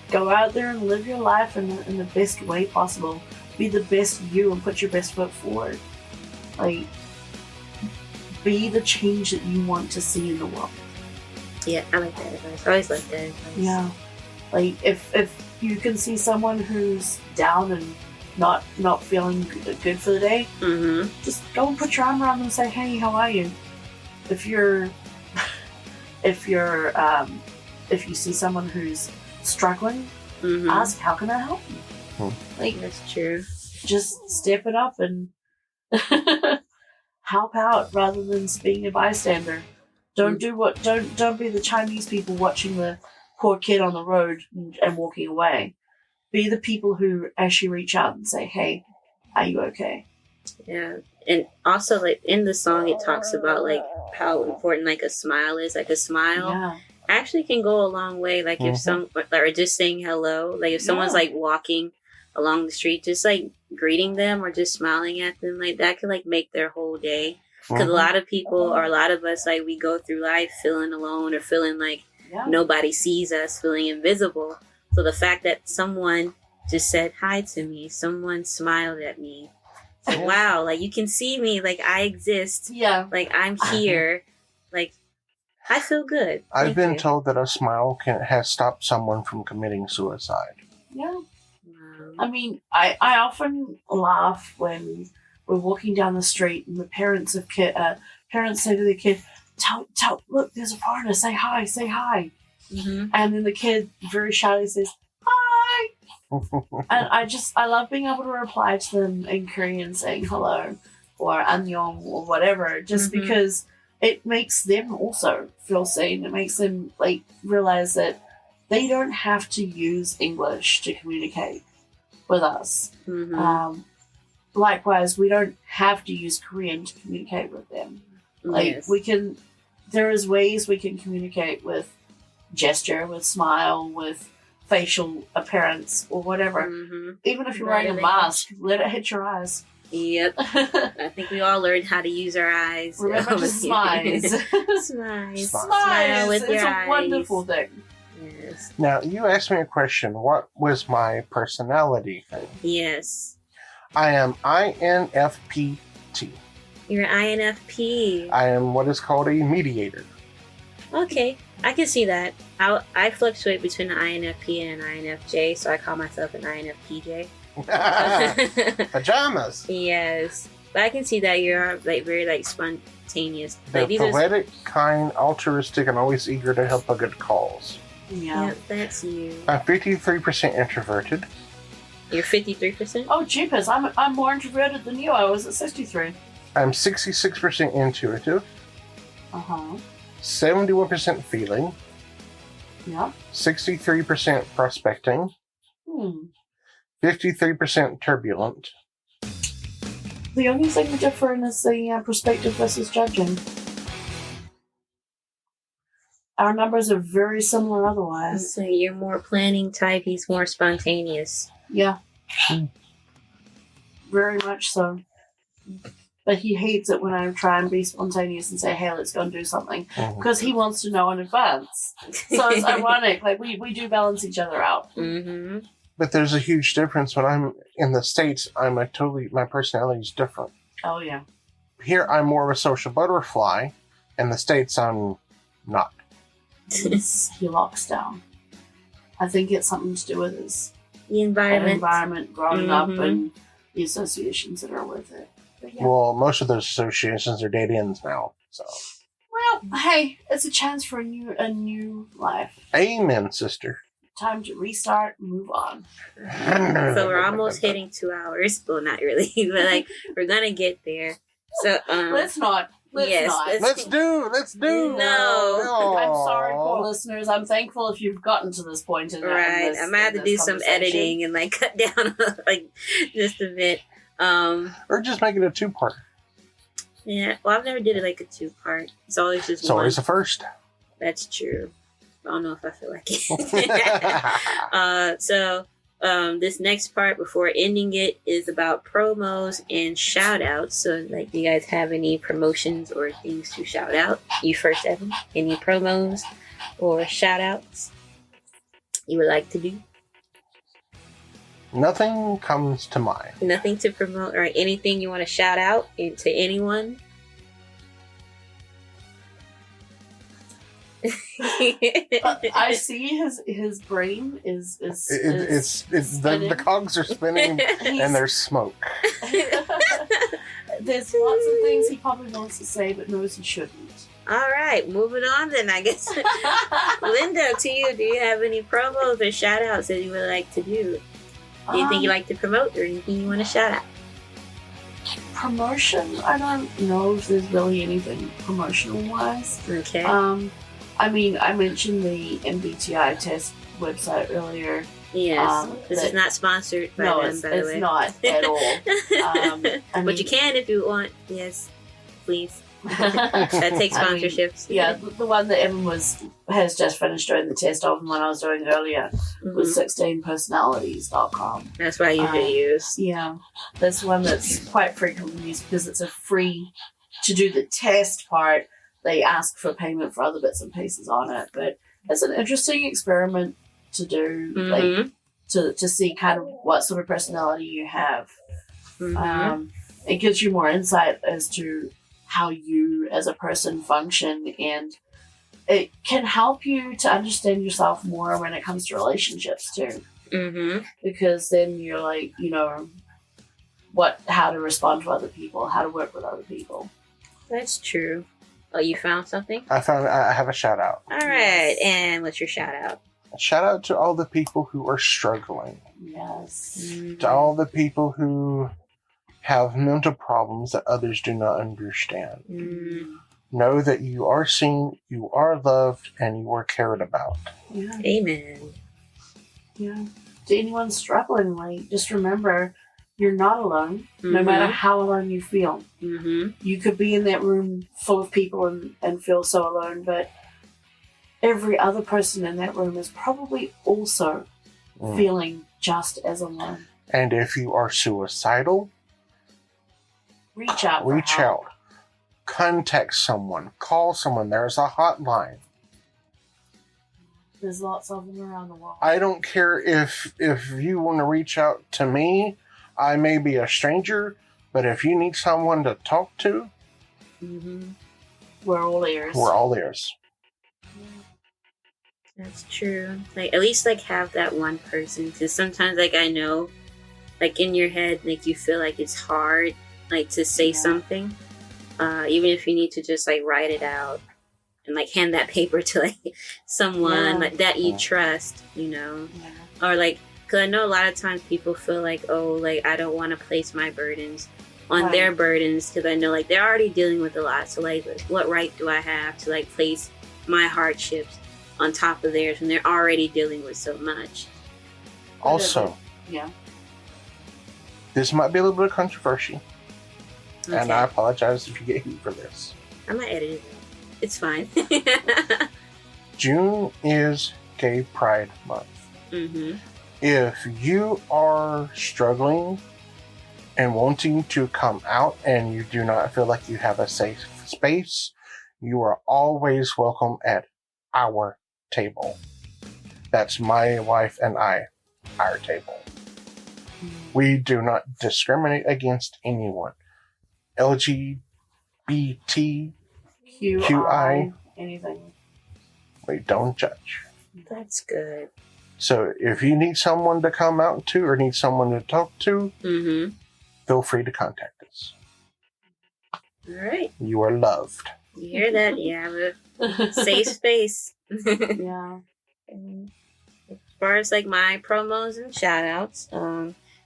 go out there and live your life in the best way possible. Be the best you and put your best foot forward. Like, be the change that you want to see in the world. Yeah, I like that advice. I always like that advice. Yeah. Like, if you can see someone who's down and not feeling good for the day, just go and put your arm around them and say, hey, how are you? If you see someone who's struggling, ask, how can I help you? Like, that's true. Just step it up and help out rather than being a bystander. Don't be the Chinese people watching the poor kid on the road and walking away. Be the people who actually reach out and say, hey, are you okay? Yeah. And also, like, in the song, it talks about, like, how important, like, a smile is. Like, a smile actually can go a long way. Like, if or just saying hello. Like, if someone's, like, walking along the street, just, like, greeting them or just smiling at them, like, that can, like, make their whole day. Because a lot of people, or a lot of us, like, we go through life feeling alone or feeling like nobody sees us, feeling invisible. So the fact that someone just said hi to me, someone smiled at me, like, wow, like, you can see me, like, I exist. Yeah. Like, I'm here. Like, I feel good. I've been told that a smile has stopped someone from committing suicide. Yeah. I mean, I often laugh when we're walking down the street and the parents say to the kid, tell, look, there's a foreigner, say hi, say hi. And then the kid very shyly says, hi. And I love being able to reply to them in Korean saying hello or annyeong or whatever, just because it makes them also feel seen. It makes them like realize that they don't have to use English to communicate with us. Likewise, we don't have to use Korean to communicate with them. Like, there is ways we can communicate with gesture, with smile, with facial appearance or whatever. Even if you're wearing a mask, let it hit your eyes. Yep. I think we all learned how to use our eyes. Remember to smile. Smile with your eyes. It's a wonderful thing. Yes. Now, you asked me a question. What was my personality thing? Yes. I am INFPT. You're INFP. I am what is called a mediator. Okay, I can see that. I fluctuate between an INFP and an INFJ, so I call myself an INFPJ. Pajamas. Yes, but I can see that you're like very like spontaneous. The Like, poetic, kind, altruistic, and always eager to help a good cause. Yeah, yep, that's you. I'm 53% introverted. You're 53%? Oh, jeepers! I'm more introverted than you. I was at 63. I'm 66% intuitive. 71% feeling. Yeah. 63% prospecting. 53% turbulent. The only thing different is the perspective versus judging. Our numbers are very similar otherwise. So you're more planning type, he's more spontaneous. Yeah. Very much so. But he hates it when I try and be spontaneous and say, hey, let's go and do something. Because he wants to know in advance. So it's ironic. Like, we do balance each other out. But there's a huge difference. When I'm in the States, my personality is different. Oh, yeah. Here, I'm more of a social butterfly. In the States, I'm not. He locks down. I think it's something to do with his environment growing up and the associations that are with it. Yeah. Well, most of those associations are dead ends now. So. Well, hey, it's a chance for a new life. Amen, sister. Time to restart, move on. So we're almost hitting 2 hours. Well, not really, but like we're gonna get there. So let's not. Let's do. No. I'm sorry, poor listeners. I'm thankful if you've gotten to this point. Right. I might have to do some editing and like cut down like just a bit. Or just make it a 2-part. Yeah. Well, I've never did it like a 2-part. It's always just one. Always a first. That's true. I don't know if I feel like it. So this next part before ending it is about promos and shout outs. So like, do you guys have any promotions or things to shout out? You first, Evan. Any promos or shout outs you would like to do? Nothing comes to mind. Nothing to promote or anything you want to shout out to anyone? I see his brain is the cogs are spinning and there's smoke. There's lots of things he probably wants to say but knows he shouldn't. All right, moving on then, I guess. Lynda, to you, do you have any promos or shout outs that you would like to do? Anything you like to promote or anything you want to shout out? Promotion? I don't know if there's really anything promotional wise. Okay. I mean, I mentioned the MBTI test website earlier. Yes. This is not sponsored by them, by the way. It's not at all. But you can if you want. Yes, please. That takes sponsorships. Yeah, the one that Evan has just finished doing the test of, and one I was doing earlier was 16personalities.com. That's what I usually use. Yeah, that's one that's quite frequently used because it's a free to do the test part. They ask for payment for other bits and pieces on it, but it's an interesting experiment to do, like to see kind of what sort of personality you have. It gives you more insight as to how you as a person function, and it can help you to understand yourself more when it comes to relationships too. Because then you're like, you know, how to respond to other people, how to work with other people. That's true. Oh, you found something? I have a shout out. All right. And what's your shout out? A shout out to all the people who are struggling. Yes. To all the people who have mental problems that others do not understand. Know that you are seen, you are loved, and you are cared about. Yeah. Amen. Yeah. To anyone struggling, like, just remember, you're not alone, no matter how alone you feel. You could be in that room full of people and feel so alone, but every other person in that room is probably also feeling just as alone. And if you are suicidal, reach out. Contact someone. Call someone. There's a hotline. There's lots of them around the world. I don't care if you want to reach out to me. I may be a stranger, but if you need someone to talk to, we're all ears. We're all ears. That's true. Like, at least like have that one person, because sometimes like I know, like in your head, like you feel like it's hard, like to say something, even if you need to just like write it out and like hand that paper to like someone like that you trust, you know, or like. Because I know a lot of times people feel like, oh, like, I don't want to place my burdens on their burdens because I know, like, they're already dealing with a lot. So, like, what right do I have to, like, place my hardships on top of theirs when they're already dealing with so much? Also, this might be a little bit of controversy. Okay. And I apologize if you get heat for this. I might edit it. It's fine. June is Gay Pride Month. If you are struggling and wanting to come out and you do not feel like you have a safe space, you are always welcome at our table. That's my wife and I, our table. We do not discriminate against anyone. LGBTQI, anything. We don't judge. That's good. So if you need someone to come out to or need someone to talk to, mm-hmm. feel free to contact us. All right. You are loved. You hear that? Yeah, but safe space. Yeah. And as far as like my promos and shout outs,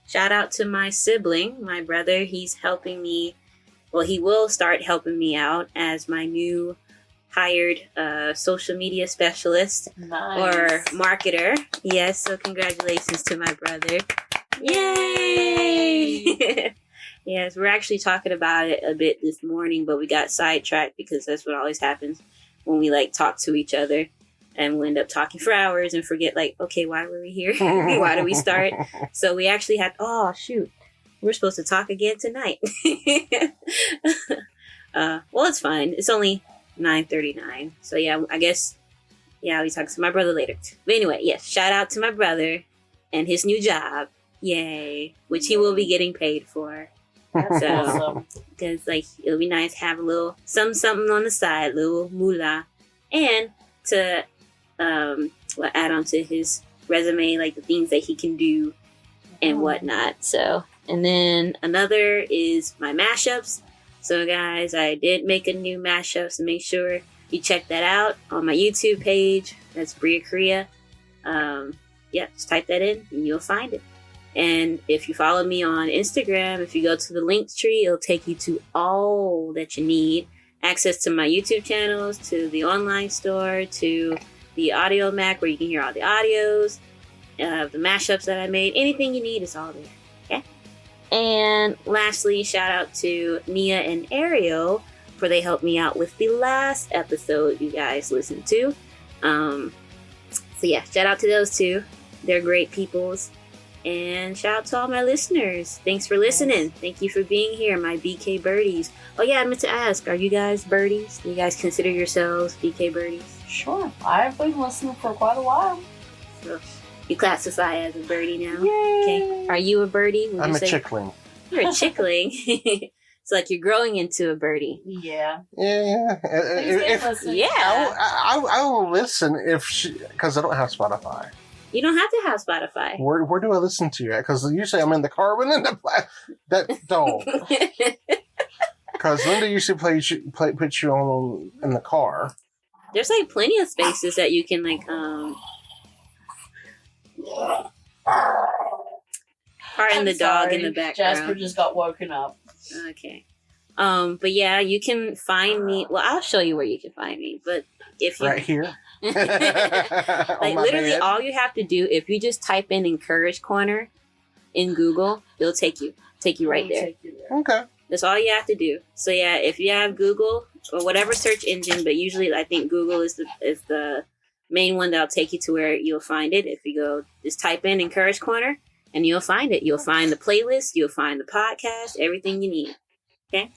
shout out to my sibling, my brother. He's helping me. Well, he will start helping me out as my new hired social media specialist or marketer. Yes, so congratulations to my brother. Yay! Yes, we're actually talking about it a bit this morning, but we got sidetracked because that's what always happens when we like talk to each other and we end up talking for hours and forget like, okay, why were we here? Why did we start? So we actually had, oh shoot, we're supposed to talk again tonight. Well, it's fine. It's only 9:39. So yeah, I guess, yeah, I'll be talking to my brother later. But anyway, yes, shout out to my brother and his new job. Yay. Which he will be getting paid for. That's So, awesome. because like it'll be nice to have a little something on the side, little moolah, and to add on to his resume, like the things that he can do and whatnot. So, and then another is my mashups. So, guys, I did make a new mashup, so make sure you check that out on my YouTube page. That's Bria Korea. Yeah, just type that in and you'll find it. And if you follow me on Instagram, if you go to the link tree, it'll take you to all that you need. Access to my YouTube channels, to the online store, to the audio Mac where you can hear all the audios, the mashups that I made. Anything you need is all there. Okay? And lastly, shout out to Nia and Ariel for they helped me out with the last episode you guys listened to. So yeah, shout out to those two. They're great peoples. And shout out to all my listeners. Thanks for listening. Thank you for being here, my BK Birdies. Oh yeah, I meant to ask, are you guys birdies? Do you guys consider yourselves BK Birdies? Sure. I've been listening for quite a while. So you classify as a birdie now? Yay! Okay. Are you a birdie? Would I'm you a say chickling. You're a chickling. It's like you're growing into a birdie. Yeah. Yeah. Yeah. I will listen because I don't have Spotify. You don't have to have Spotify. Where do I listen to it? Because usually I'm in the car with Lynda. Because Lynda usually puts you on in the car. There's like plenty of spaces that you can like pardon the dog in the background. Jasper just got woken up. Okay. But yeah, you can find me. Well, I'll show you where you can find me. But if you Right here. like literally bed. all you have to do, if you just type in Encourage Corner in Google, it'll take you right there. Okay. That's all you have to do. So yeah, if you have Google or whatever search engine, but usually I think Google is the main one that'll take you to where you'll find it. If you go, just type in Encourage Corner and you'll find it. You'll find the playlist, you'll find the podcast, everything you need. Okay.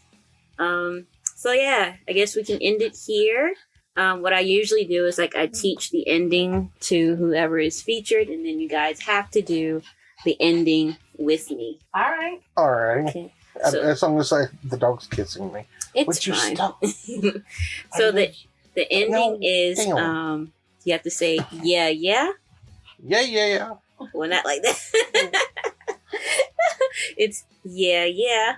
So yeah, I guess we can end it here. What I usually do is like I teach the ending to whoever is featured, and then you guys have to do the ending with me. All right. All right. Okay. As long as the dog's kissing me. It's Would you fine. stop? So the ending is damn. you have to say yeah. Yeah. Well, not like that. It's yeah. Yeah.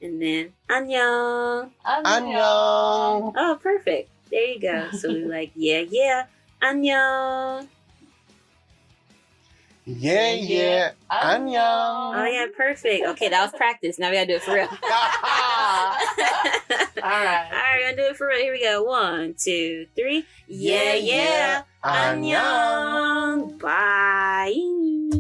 And then annyeong. Annyeong. Oh, perfect. There you go. So we like yeah. Annyeong. Yeah. Annyeong. Oh yeah, perfect. Okay, that was practice. Now we gotta do it for real. All right. Alright, gonna do it for real. Here we go. 1, 2, 3. Yeah. Annyeong. Bye.